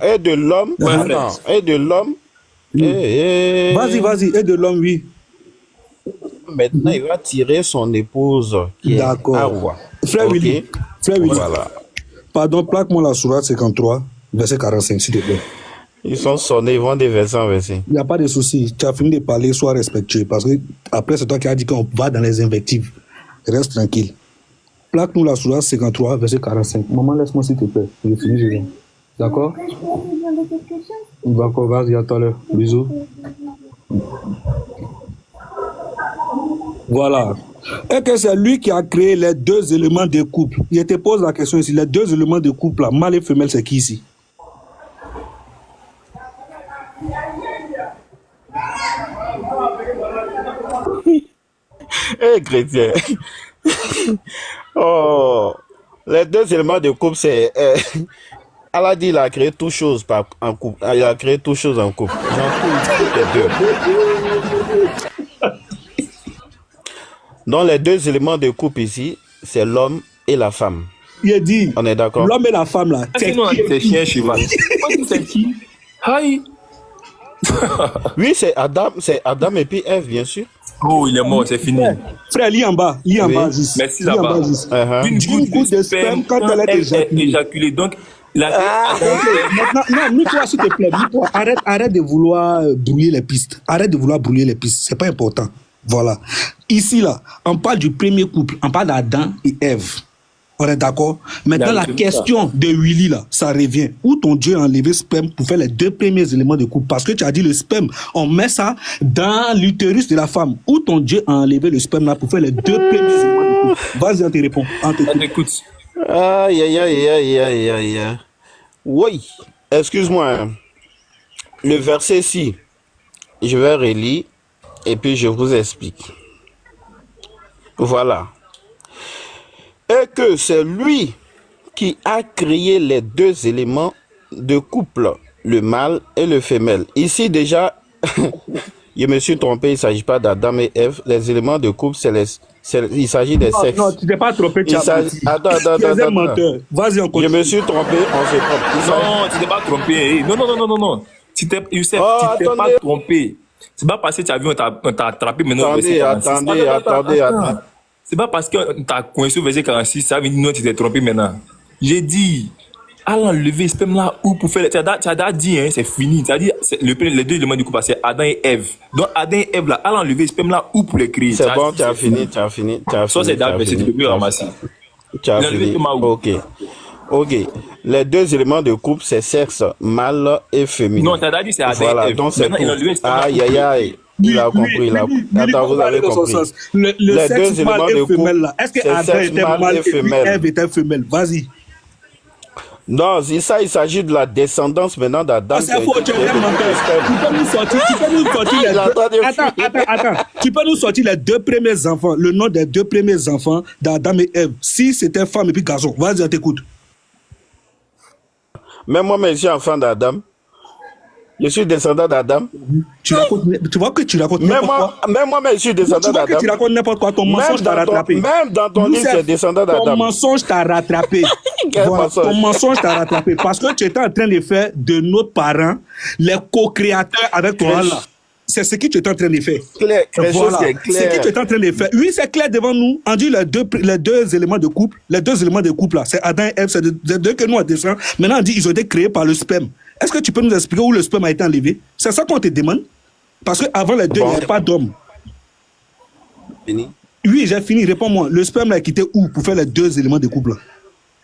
Speaker 4: Vas-y, et de l'homme, oui.
Speaker 1: maintenant, il va tirer son épouse, qui est
Speaker 4: D'accord.
Speaker 1: Hawa.
Speaker 4: Frère
Speaker 1: Ok.
Speaker 4: Willy, frère Willy,
Speaker 1: Voilà.
Speaker 4: pardon, plaque-moi la sourate 53, verset 45, s'il te plaît.
Speaker 1: Ils sont sonnés, ils vont des versets en verset.
Speaker 4: Il n'y a pas de souci. Tu as fini de parler, sois respectueux. Parce que après, c'est toi qui as dit qu'on va dans les invectives. Reste tranquille. Plaque-nous la sourate 53, verset 45. Maman, laisse-moi s'il te plaît. Je finis, je viens. D'accord?
Speaker 5: Je peux te demander quelque chose?
Speaker 4: D'accord, vas-y, à tout à l'heure. Bisous. Voilà. Et que c'est lui qui a créé les deux éléments de couple. Je te pose la question ici. Les deux éléments de couple, là, mâle et femelle, c'est qui ici?
Speaker 1: Eh, chrétien. Oh. Les deux éléments de couple, c'est. Allah dit il a créé toutes choses en couple. Il a créé toutes choses en couple. Genre les deux. Donc, les deux éléments de couple ici, c'est l'homme et la femme.
Speaker 4: Il a dit,
Speaker 1: On est d'accord?
Speaker 4: l'homme et la femme, là.
Speaker 2: C'est chien cheval. C'est qui? Aïe.
Speaker 1: Oui, c'est Adam et puis Ève, bien sûr.
Speaker 2: Oh, il est mort, c'est fini.
Speaker 4: Frère, lis en bas,
Speaker 1: Oui.
Speaker 4: juste.
Speaker 2: Merci
Speaker 4: Lis en
Speaker 2: là-bas.
Speaker 4: bas, juste.
Speaker 1: Uh-huh.
Speaker 2: Une goutte de sperme quand elle est éjaculée. Donc, la
Speaker 4: Maintenant, non, mets-toi, s'il te plaît, mets-toi. Arrête de vouloir brouiller les pistes. Arrête de vouloir brouiller les pistes. C'est pas important. Voilà. Ici, là, on parle du premier couple. On parle d'Adam et Ève. On est d'accord? Maintenant, la question de Willy, là, ça revient. Où ton Dieu a enlevé le sperme pour faire les deux premiers éléments de couple? Parce que tu as dit le sperme, on met ça dans l'utérus de la femme. Où ton Dieu a enlevé le sperme là pour faire les deux premiers éléments de couple? Vas-y, on te répond. On te
Speaker 2: On t'écoute.
Speaker 1: Aïe, aïe, aïe, aïe, aïe, aïe, aïe. Oui, excuse-moi. Hein. Le verset ici, je vais relire et puis je vous explique. Voilà. Et que c'est lui qui a créé les deux éléments de couple, le mâle et le femelle. Ici déjà, je me suis trompé, il ne s'agit pas d'Adam et Ève. Les éléments de couple, il s'agit des sexes.
Speaker 4: Non, tu t'es pas trompé, tu
Speaker 1: Il
Speaker 4: as
Speaker 1: s'agit-
Speaker 4: menti.
Speaker 1: Attends.
Speaker 4: Tu es un menteur. Vas-y, on
Speaker 1: Je
Speaker 4: continue.
Speaker 1: me suis trompé, on se trompe. Il s'agit-
Speaker 2: Non, tu t'es pas trompé. Non. Youssef,
Speaker 1: Oh,
Speaker 2: tu t'es pas
Speaker 1: attendez.
Speaker 2: trompé. C'est pas parce que tu as vu, on t'a attrapé maintenant. au
Speaker 1: Attendez,
Speaker 2: verset 46.
Speaker 1: attendez.
Speaker 2: C'est pas parce qu'on t'a coincé au verset 46, ça veut dire non, tu t'es trompé maintenant. J'ai dit, allons enlever ce sperme là où pour faire. Tu as déjà dit, hein, c'est fini. Tu as dit, les deux éléments du couple, c'est Adam et Ève. Donc, Adam et Ève là, allons enlever ce sperme là où pour les créer.
Speaker 1: C'est bon,
Speaker 2: dit,
Speaker 1: tu as
Speaker 2: c'est
Speaker 1: fini.
Speaker 2: Ça, c'est d'abord, c'est tu peux ramasser.
Speaker 1: Tu as
Speaker 2: Il a enlevé
Speaker 1: fini.
Speaker 2: tout ma où.
Speaker 1: Ok. Les deux éléments de couple, c'est sexe mâle et féminin.
Speaker 2: Non, tu as déjà dit, c'est Adam et
Speaker 1: Voilà,
Speaker 2: Ève.
Speaker 1: donc c'est
Speaker 2: Maintenant, il a enlevé
Speaker 1: tout.
Speaker 2: ce sperme là.
Speaker 1: Aïe. Il a compris. Attends, vous avez compris.
Speaker 4: Le
Speaker 1: Les
Speaker 4: sexe
Speaker 1: deux
Speaker 4: mâle
Speaker 1: éléments de
Speaker 4: et
Speaker 1: couple,
Speaker 4: femelle, là. Est-ce que
Speaker 1: c'est
Speaker 4: Adam
Speaker 1: sexe
Speaker 4: était
Speaker 1: mâle
Speaker 4: mâle
Speaker 1: et
Speaker 4: et puis
Speaker 1: femelle.
Speaker 4: Ève était femelle? Vas-y.
Speaker 1: Non, il s'agit de la descendance maintenant d'Adam.
Speaker 4: Ah, c'est faux, tu es un menteur. Tu peux nous sortir les
Speaker 1: Il est en train de
Speaker 4: deux... Attends. Tu peux nous sortir les deux premiers enfants, le nom des deux premiers enfants d'Adam et Ève. Si c'était femme et puis garçon. Vas-y, on t'écoute.
Speaker 1: Même moi, je suis enfant d'Adam. Je suis descendant d'Adam.
Speaker 4: Tu vois que tu racontes
Speaker 1: Même
Speaker 4: n'importe quoi.
Speaker 1: moi, je suis
Speaker 4: Tu
Speaker 1: descendant
Speaker 4: vois que tu
Speaker 1: d'Adam.
Speaker 4: racontes n'importe quoi. Ton mensonge t'a rattrapé.
Speaker 1: Même dans ton livre,
Speaker 4: Youssef,
Speaker 1: c'est descendant
Speaker 4: ton
Speaker 1: d'Adam.
Speaker 4: mensonge t'a rattrapé.
Speaker 1: Quel
Speaker 4: Voilà,
Speaker 1: mensonge?
Speaker 4: ton mensonge t'a rattrapé. Parce que tu étais en train de faire de nos parents les co-créateurs avec toi là. C'est ce que tu étais en train de faire.
Speaker 1: Clair, quelque chose qui est
Speaker 4: C'est ce que tu
Speaker 1: clair.
Speaker 4: étais en train de faire. Oui, c'est clair devant nous. On dit les deux éléments de couple. Les deux éléments de couple là, c'est Adam et Ève, c'est des deux que nous on descend. Maintenant, on dit ils ont été créés par le sperme. Est-ce que tu peux nous expliquer où le sperme a été enlevé? C'est ça qu'on te demande. Parce qu'avant les deux, il n'y avait pas d'homme.
Speaker 1: Fini.
Speaker 4: Oui, j'ai fini. Réponds-moi. Le sperme a quitté où pour faire les deux éléments de couple là?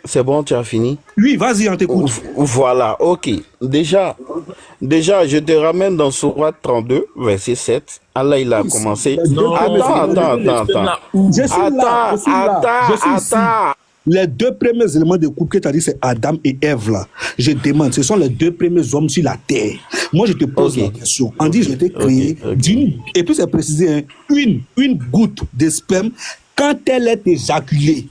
Speaker 1: C'est bon, tu as fini?
Speaker 4: Oui, vas-y, on t'écoute.
Speaker 1: Voilà, ok. Déjà, je te ramène dans Sourate 32, verset 7. Allah, il a commencé.
Speaker 2: Non,
Speaker 1: Attends.
Speaker 4: Je suis là. Les deux premiers éléments de couple que tu as dit, c'est Adam et Ève là. Je demande, ce sont les deux premiers hommes sur la terre. Moi, je te pose la question. On dit, je t'ai créé d'une, et puis c'est précisé, hein, une goutte de sperme quand elle est éjaculée.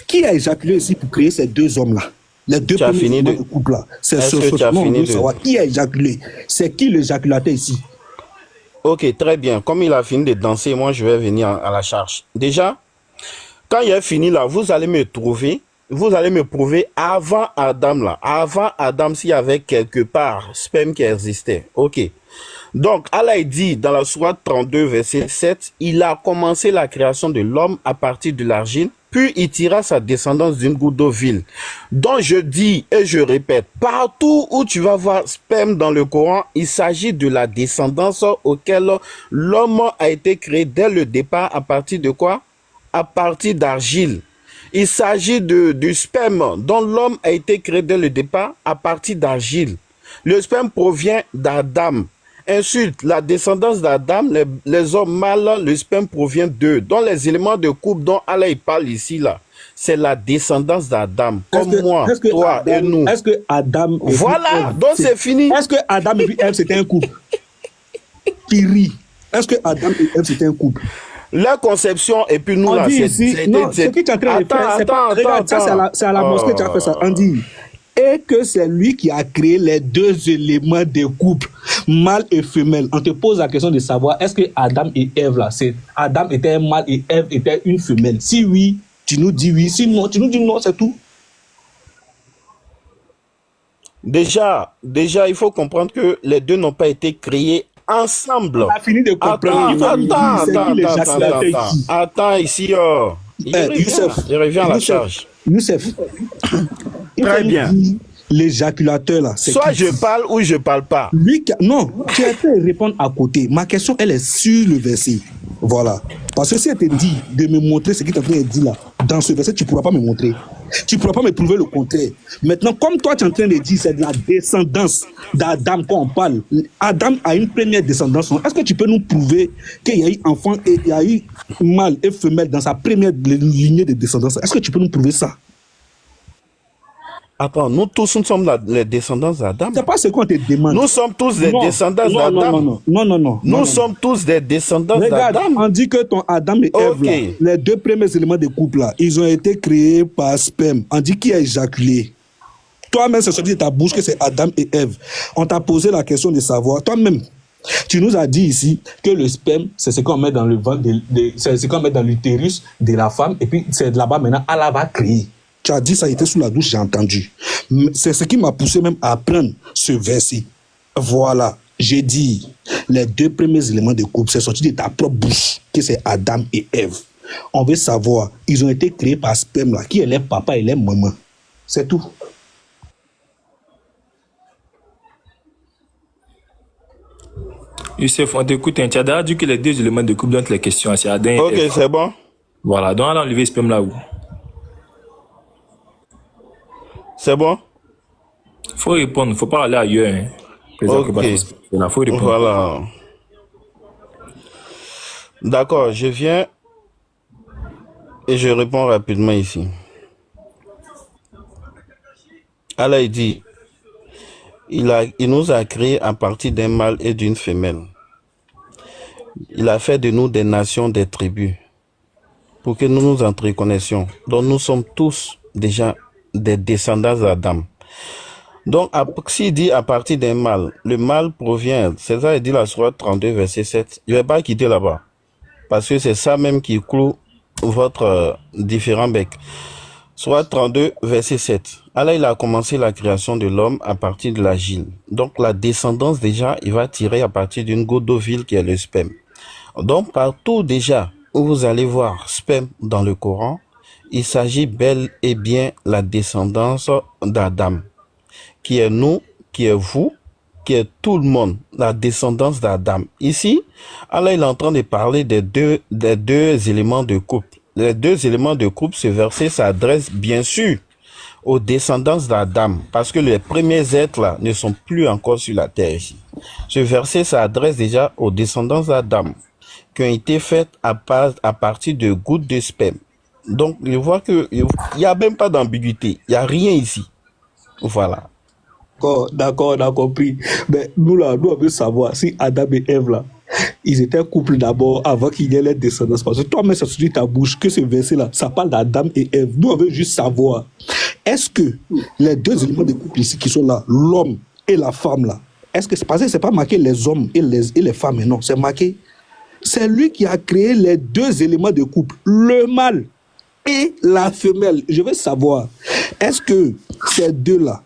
Speaker 4: Qui a éjaculé ici pour créer ces deux hommes-là? Les deux premiers éléments de couple là. C'est ce que on veut savoir. Qui a éjaculé? C'est qui l'éjaculateur ici?
Speaker 1: Ok, très bien. Comme il a fini de danser, moi, je vais venir à la charge. Déjà, quand il a fini là, vous allez me prouver avant Adam là. Avant Adam, s'il y avait quelque part sperme qui existait. Ok. Donc, Allah dit dans la sourate 32, verset 7, il a commencé la création de l'homme à partir de l'argile, puis il tira sa descendance d'une goutte d'eau vile. Donc, je dis et je répète, partout où tu vas voir sperme dans le Coran, il s'agit de la descendance auquel l'homme a été créé dès le départ à partir de quoi? À partir d'argile. Il s'agit du sperme dont l'homme a été créé dès le départ à partir d'argile. Le sperme provient d'Adam. Ensuite, la descendance d'Adam, les hommes mâles, le sperme provient d'eux. Donc, les éléments de couple dont Allah il parle ici, là, c'est la descendance d'Adam. Comme moi, toi
Speaker 4: Adam,
Speaker 1: et nous.
Speaker 4: Est-ce que Adam et
Speaker 1: Voilà,
Speaker 4: Ève,
Speaker 1: donc c'est fini.
Speaker 4: Est-ce que Adam et Ève, c'était un couple? Piri. Est-ce que Adam et Ève, c'était un couple?
Speaker 1: Leur conception, et puis nous,
Speaker 4: On
Speaker 1: là,
Speaker 4: dit ici, non, ce que tu es en train de faire, c'est pas... Regarde, ça, c'est à la mosquée que tu as fait ça. On dit... Et que c'est lui qui a créé les deux éléments de couple, mâle et femelle. On te pose la question de savoir, est-ce que Adam et Ève, là, Adam était un mâle et Ève était une femelle? Si oui, tu nous dis oui. Si non, tu nous dis non, c'est tout.
Speaker 1: Déjà, il faut comprendre que les deux n'ont pas été créés ensemble.
Speaker 4: On a fini de comprendre.
Speaker 1: Attends, ici, il revient à la charge.
Speaker 4: Youssef,
Speaker 1: très bien.
Speaker 4: L'éjaculateur là, c'est
Speaker 1: soit je parle ou je parle pas.
Speaker 4: Lui, non, tu as fait répondre à côté. Ma question, elle est sur le verset. Voilà. Parce que si elle te dit de me montrer ce qu'il est en train de dire là, dans ce verset, tu ne pourras pas me montrer. Tu ne pourras pas me prouver le contraire. Maintenant, comme toi, tu es en train de dire c'est de la descendance d'Adam quand on parle. Adam a une première descendance. Est-ce que tu peux nous prouver qu'il y a eu enfant et il y a eu mâle et femelle dans sa première lignée de descendance? Est-ce que tu peux nous prouver ça?
Speaker 1: Attends, nous tous, nous sommes les descendants d'Adam.
Speaker 4: C'est pas ce qu'on te demande.
Speaker 1: Nous sommes tous des descendants d'Adam.
Speaker 4: Non.
Speaker 1: Nous sommes tous des descendants d'Adam.
Speaker 4: On dit que ton Adam et Ève, là, les deux premiers éléments de couple, là, ils ont été créés par sperme. On dit qui a éjaculé. Toi-même, c'est sorti de ta bouche que c'est Adam et Ève. On t'a posé la question de savoir. Toi-même, tu nous as dit ici que le sperme, c'est ce qu'on met dans le ventre, c'est ce qu'on met dans l'utérus de la femme, et puis c'est là-bas maintenant, Allah va créer. Tu as dit ça, il était sous la douche, j'ai entendu. C'est ce qui m'a poussé même à apprendre ce verset. Voilà, j'ai dit, les deux premiers éléments de couple, c'est sorti de ta propre bouche, que c'est Adam et Ève. On veut savoir, ils ont été créés par sperme là, qui est leur papa et leur maman. C'est tout.
Speaker 2: Youssef, on t'écoute. Tu as déjà dit que les deux éléments de couple donnent les questions. C'est Adam et
Speaker 1: Ok,
Speaker 2: Ève.
Speaker 1: c'est bon.
Speaker 2: Voilà, donc on a enlevé sperme là où?
Speaker 1: C'est bon?
Speaker 2: Faut répondre, faut pas aller ailleurs. Hein.
Speaker 1: Ok.
Speaker 2: Faut répondre.
Speaker 1: Voilà. D'accord, je viens et je réponds rapidement ici. Allah dit, il nous a créés à partir d'un mâle et d'une femelle. Il a fait de nous des nations, des tribus, pour que nous nous entreconnaissions. Donc nous sommes tous déjà des descendants d'Adam. Donc, s'il dit à partir d'un mâle, le mâle provient, c'est ça, il dit la sourate 32, verset 7. Je ne vais pas quitter là-bas, parce que c'est ça même qui cloue votre différent bec. Sourate 32, verset 7. Allah, il a commencé la création de l'homme à partir de l'argile. Donc, la descendance, déjà, il va tirer à partir d'une goutte d'eau vile qui est le sperme. Donc, partout déjà où vous allez voir sperme dans le Coran, il s'agit bel et bien la descendance d'Adam, qui est nous, qui est vous, qui est tout le monde, la descendance d'Adam. Ici, Allah il est en train de parler des deux éléments de couple. Les deux éléments de couple, ce verset s'adresse bien sûr aux descendances d'Adam, parce que les premiers êtres là ne sont plus encore sur la terre ici. Ce verset s'adresse déjà aux descendances d'Adam, qui ont été faites à partir de gouttes de sperme. Donc, je vois qu'il n'y a même pas d'ambiguïté. Il n'y a rien ici. Voilà.
Speaker 4: D'accord, on a compris. Mais nous, là, nous, on veut savoir si Adam et Ève, là, ils étaient un couple d'abord avant qu'il y ait leur descendance. Parce que toi-même, ça se dit ta bouche que ce verset-là, ça parle d'Adam et Ève. Nous, on veut juste savoir, est-ce que les deux éléments de couple ici qui sont là, l'homme et la femme, là, est-ce que c'est parce que c'est pas marqué les hommes et les femmes, non, c'est marqué, c'est lui qui a créé les deux éléments de couple, le mâle et la femelle. Je veux savoir, est-ce que ces deux-là,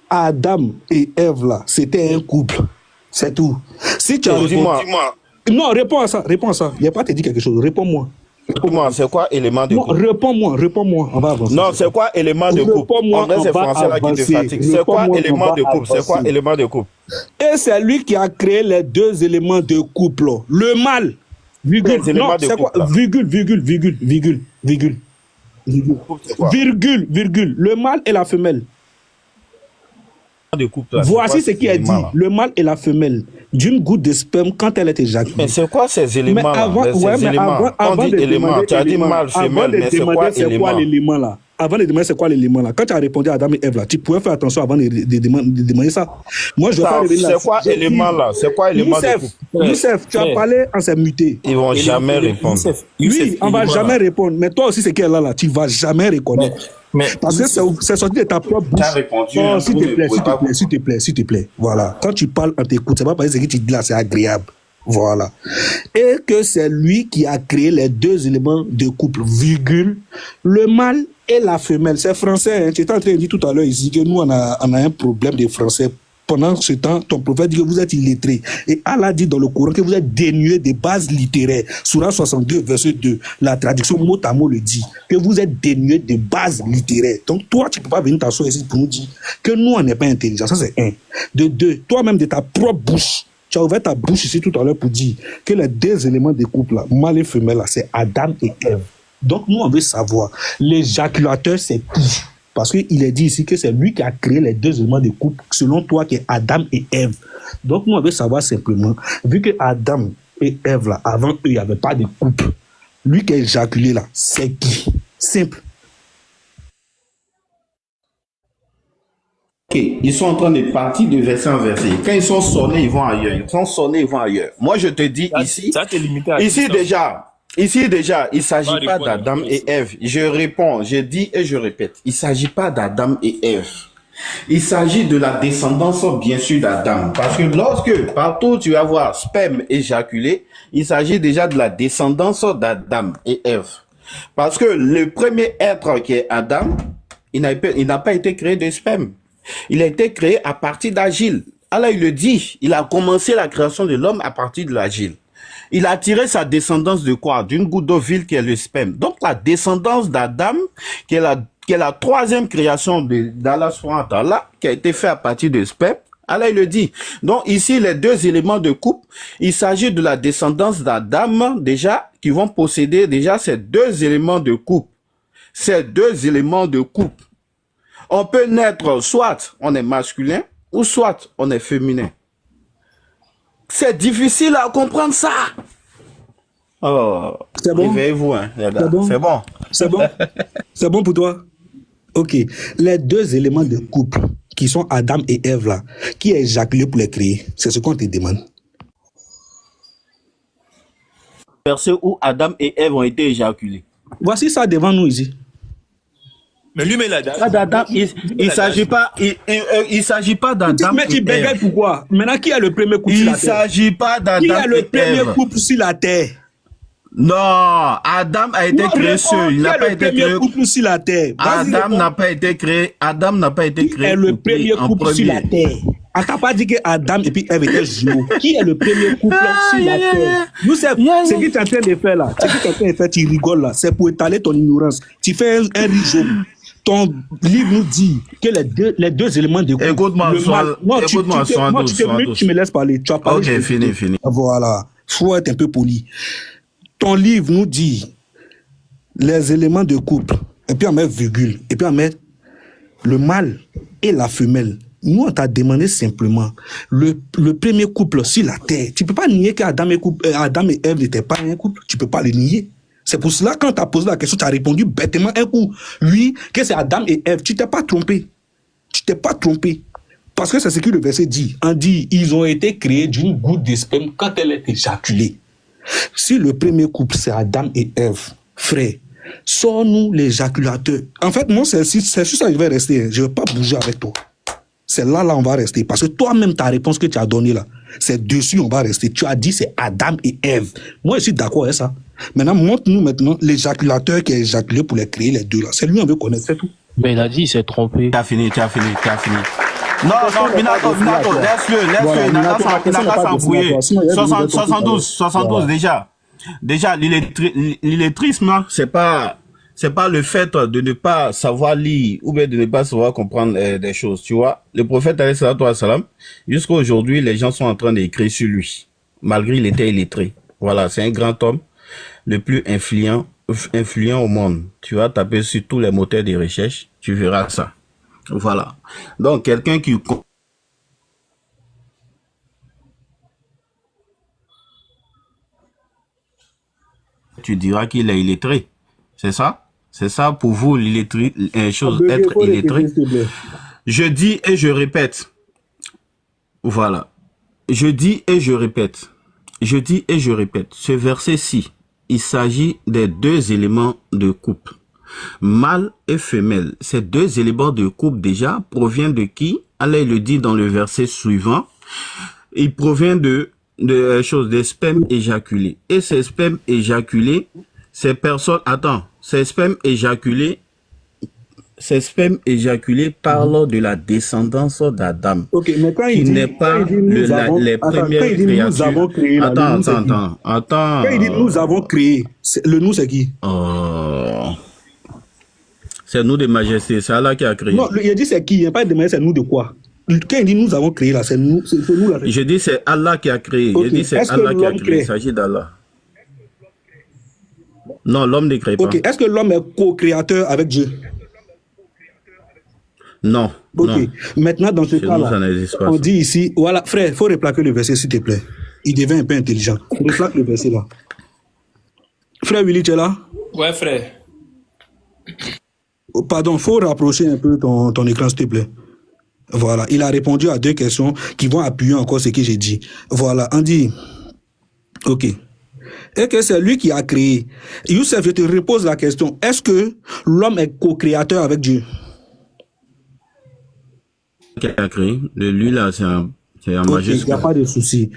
Speaker 4: Adam et Ève, là, c'était un couple? C'est tout. Si tu as répondu...
Speaker 1: Dis-moi,
Speaker 4: Non, réponds à ça. Il n'y a pas te dit quelque chose. Réponds-moi.
Speaker 1: c'est quoi élément de
Speaker 4: Non,
Speaker 1: couple?
Speaker 4: réponds-moi. On va avancer.
Speaker 1: Non, c'est quoi élément de couple?
Speaker 4: Réponds-moi,
Speaker 1: En vrai, c'est
Speaker 4: on va
Speaker 1: français là qui te
Speaker 4: avancer.
Speaker 1: fatigue. C'est quoi
Speaker 4: Réponds-moi,
Speaker 1: élément
Speaker 4: on va
Speaker 1: de couple? C'est quoi
Speaker 4: avancer.
Speaker 1: élément de couple?
Speaker 4: Et c'est lui qui a créé les deux éléments de couple. Le mâle, virgule.
Speaker 1: Les éléments
Speaker 4: Non,
Speaker 1: de
Speaker 4: c'est quoi?
Speaker 1: couple, là.
Speaker 4: Virgule.
Speaker 1: C'est quoi?
Speaker 4: Virgule. Le mâle et la femelle.
Speaker 1: De couple, là, c'est
Speaker 4: Voici
Speaker 1: quoi
Speaker 4: ce qui
Speaker 1: ces
Speaker 4: est dit.
Speaker 1: éléments, là?
Speaker 4: Le mâle et la femelle d'une goutte de sperme quand elle est éjaculée.
Speaker 1: Mais c'est quoi ces éléments là? Ces éléments. On dit éléments. Tu as dit mâle, femelle, mais c'est quoi
Speaker 4: l'élément là? Avant de demander c'est quoi l'élément là? Quand tu as répondu à Adam et Ève là, tu pouvais faire attention avant de demander ça. Moi, je vais pas revenir là.
Speaker 1: C'est quoi élément là? C'est quoi élément de couple?
Speaker 4: Youssef, tu as parlé en s'est muté.
Speaker 1: Ils vont jamais répondre.
Speaker 4: Oui, on va jamais répondre. Mais toi aussi, c'est qu'elle là, tu vas jamais reconnaître. Parce que c'est sorti de ta propre bouche.
Speaker 1: Tu as répondu.
Speaker 4: Oh, s'il te plaît. Voilà. Quand tu parles, on t'écoute. C'est pas parce que ce que tu dis là, c'est agréable. Voilà. Et que c'est lui qui a créé les deux éléments de couple, virgule, le mâle et la femelle. C'est français. Hein. Tu étais en train de dire tout à l'heure ici que nous, on a un problème de français. Pendant ce temps, ton prophète dit que vous êtes illettré. Et Allah dit dans le Coran que vous êtes dénué de bases littéraires. Surah 62, verset 2. La traduction mot à mot le dit. Que vous êtes dénué de bases littéraires. Donc toi, tu ne peux pas venir t'asseoir ici pour nous dire que nous, on n'est pas intelligents. Ça, c'est un. De deux, toi-même de ta propre bouche, tu as ouvert ta bouche ici tout à l'heure pour dire que les deux éléments de couple, là, mâle et femelle, là, c'est Adam et Ève. Donc nous, on veut savoir, l'éjaculateur, c'est qui? Parce qu'il est dit ici que c'est lui qui a créé les deux éléments de couple, selon toi, qui est Adam et Ève. Donc nous, on veut savoir simplement, vu que Adam et Ève, là, avant eux, il n'y avait pas de couple. Lui qui a éjaculé, là, c'est qui? Simple.
Speaker 1: Ok, ils sont en train de partir de verset en verset. Quand ils sont sonnés, ils vont ailleurs. Moi, je te dis ici, ici déjà, il ne s'agit pas d'Adam et Ève. Je réponds, je dis et je répète. Il ne s'agit pas d'Adam et Ève. Il s'agit de la descendance, bien sûr, d'Adam. Parce que lorsque, partout, tu vas voir sperme éjaculé, il s'agit déjà de la descendance d'Adam et Ève. Parce que le premier être qui est Adam, il n'a pas été créé de sperme. Il a été créé à partir d'Agile. Allah, il le dit, il a commencé la création de l'homme à partir de l'Agile. Il a tiré sa descendance de quoi? D'une goutte d'eau vile qui est le sperme. Donc la descendance d'Adam, qui est la troisième création d'Allah, qui a été faite à partir de sperme, Allah, il le dit. Donc ici, les deux éléments de couple, il s'agit de la descendance d'Adam, déjà, qui vont posséder déjà ces deux éléments de couple. Ces deux éléments de couple. On peut naître, soit on est masculin, ou soit on est féminin. C'est difficile à comprendre ça. Oh,
Speaker 4: c'est bon?
Speaker 1: Réveillez-vous, hein, les gars.
Speaker 4: C'est bon?
Speaker 1: C'est bon?
Speaker 4: C'est bon pour toi? Ok. Les deux éléments de couple qui sont Adam et Ève là, qui a éjaculé pour les créer, c'est ce qu'on te demande.
Speaker 1: Verset où Adam et Ève ont été éjaculés.
Speaker 4: Voici ça devant nous ici.
Speaker 2: Mais lui, mais la date.
Speaker 1: Il s'agit pas d'Adam.
Speaker 4: Mais tu bégayes pourquoi? Maintenant, qui a le premier couple sur la terre?
Speaker 1: Il s'agit pas d'Adam.
Speaker 4: Qui a le premier couple sur la terre?
Speaker 1: Non, Adam a été créé seul. Il n'a pas été créé.
Speaker 4: Couple sur la terre.
Speaker 1: Adam n'a pas été créé. Adam n'a pas été créé.
Speaker 4: Qui est le premier couple sur la terre? On t'a pas dit que Adam et puis Ève étaient jumeaux. Qui est le premier couple sur la terre? Nous, c'est ce que tu es en train de faire là. Ce que tu es en train de faire, tu rigoles là. C'est pour étaler ton ignorance. Tu fais un rhizome. Ton livre nous dit que les deux éléments de couple.
Speaker 1: Écoute-moi,
Speaker 4: tu me laisses parler. Tu as parlé.
Speaker 1: Ok, fini.
Speaker 4: Voilà. Faut être un peu poli. Ton livre nous dit les éléments de couple. Et puis on met virgule. Et puis on met le mâle et la femelle. Nous, on t'a demandé simplement le premier couple sur la terre. Tu ne peux pas nier qu'Adam et Ève n'étaient pas un couple. Tu ne peux pas le nier. C'est pour cela, quand tu as posé la question, tu as répondu bêtement un coup. Lui, que c'est Adam et Ève. Tu t'es pas trompé. Parce que c'est ce que le verset dit. On dit, ils ont été créés d'une goutte de sperme quand elle est éjaculée. Si le premier couple, c'est Adam et Ève, frère, sors-nous l'éjaculateur. En fait, moi, c'est sur ça que je vais rester. Je ne vais pas bouger avec toi. C'est là, on va rester. Parce que toi-même, ta réponse que tu as donnée là, c'est dessus, on va rester. Tu as dit, c'est Adam et Ève. Moi, je suis d'accord avec ça. Maintenant, montre-nous maintenant l'éjaculateur qui a éjaculé pour les créer, les deux là. C'est lui, on veut connaître, c'est tout.
Speaker 5: Mais il a dit, il s'est trompé.
Speaker 1: Tu as fini. Non,
Speaker 4: question
Speaker 1: non,
Speaker 4: n'est pas
Speaker 1: Minato,
Speaker 4: destinée à toi. Voilà,
Speaker 1: laisse-le, il n'a
Speaker 4: Minato, la
Speaker 1: qu'à
Speaker 4: question n'est pas destinée à
Speaker 1: s'embrouiller.
Speaker 4: toi. Sinon, il y a des trucs tout à l'heure.
Speaker 1: 72
Speaker 4: Voilà.
Speaker 1: déjà. Déjà, l'illettrisme, hein, c'est pas le fait de ne pas savoir lire ou bien de ne pas savoir comprendre des choses, tu vois. Le prophète, alayhi salatu wa salam, jusqu'à aujourd'hui, les gens sont en train d'écrire sur lui, malgré il était illettré. Voilà, c'est un grand homme, le plus influent au monde. Tu vas taper sur tous les moteurs de recherche, tu verras ça. Voilà. Donc, quelqu'un qui... Tu diras qu'il est illettré. C'est ça? C'est ça pour vous, l'illettré, être
Speaker 4: Faut
Speaker 1: illettré?
Speaker 4: répéter, s'il te plaît.
Speaker 1: Je dis et je répète. Voilà. Je dis et je répète. Je dis et je répète. Ce verset-ci, il s'agit des deux éléments de couple. Mâle et femelle. Ces deux éléments de couple déjà proviennent de qui? Allah le dit dans le verset suivant. Il provient de choses, des spermes éjaculés. Et ces spermes éjaculés, ces personnes, ces spermes éjaculés parlent de la descendance d'Adam.
Speaker 4: Ok, mais quand
Speaker 1: Qui
Speaker 4: il dit,
Speaker 1: n'est pas les premières
Speaker 4: quand il dit nous avons
Speaker 1: créatures.
Speaker 4: créé, là, le nous, c'est qui?
Speaker 1: Attends.
Speaker 4: Quand il dit nous avons créé, le nous c'est qui?
Speaker 1: C'est nous de majesté, c'est Allah qui a créé.
Speaker 4: Non, il a dit c'est qui? Il n'y a pas de demander c'est nous de quoi? Quand il dit nous avons créé là, c'est nous là.
Speaker 1: Je dis c'est Allah qui a créé.
Speaker 4: Ok.
Speaker 1: Je dis c'est
Speaker 4: Est-ce que
Speaker 1: Allah qui a
Speaker 4: l'homme
Speaker 1: créé.
Speaker 4: crée?
Speaker 1: Il s'agit d'Allah. Non, l'homme ne crée pas.
Speaker 4: Ok, est-ce que l'homme est co-créateur avec Dieu?
Speaker 1: Non.
Speaker 4: Ok,
Speaker 1: Non.
Speaker 4: maintenant dans ce
Speaker 1: Chez nous, ça
Speaker 4: cas-là,
Speaker 1: n'existe pas.
Speaker 4: on
Speaker 1: ça.
Speaker 4: dit ici, voilà, frère, il faut replaquer le verset s'il te plaît. Il devient un peu intelligent. Replaque le verset là. Frère Willy, tu es là?
Speaker 2: Ouais, frère.
Speaker 4: Oh, pardon, il faut rapprocher un peu ton écran s'il te plaît. Voilà, il a répondu à deux questions qui vont appuyer encore ce que j'ai dit. Voilà, on dit, ok. Et que c'est lui qui a créé. Youssef, je te repose la question. Est-ce que l'homme est co-créateur avec Dieu?
Speaker 1: Qui a créé. Lui là, c'est un
Speaker 4: Ok, il
Speaker 1: majuscule.
Speaker 4: n'y a pas de souci.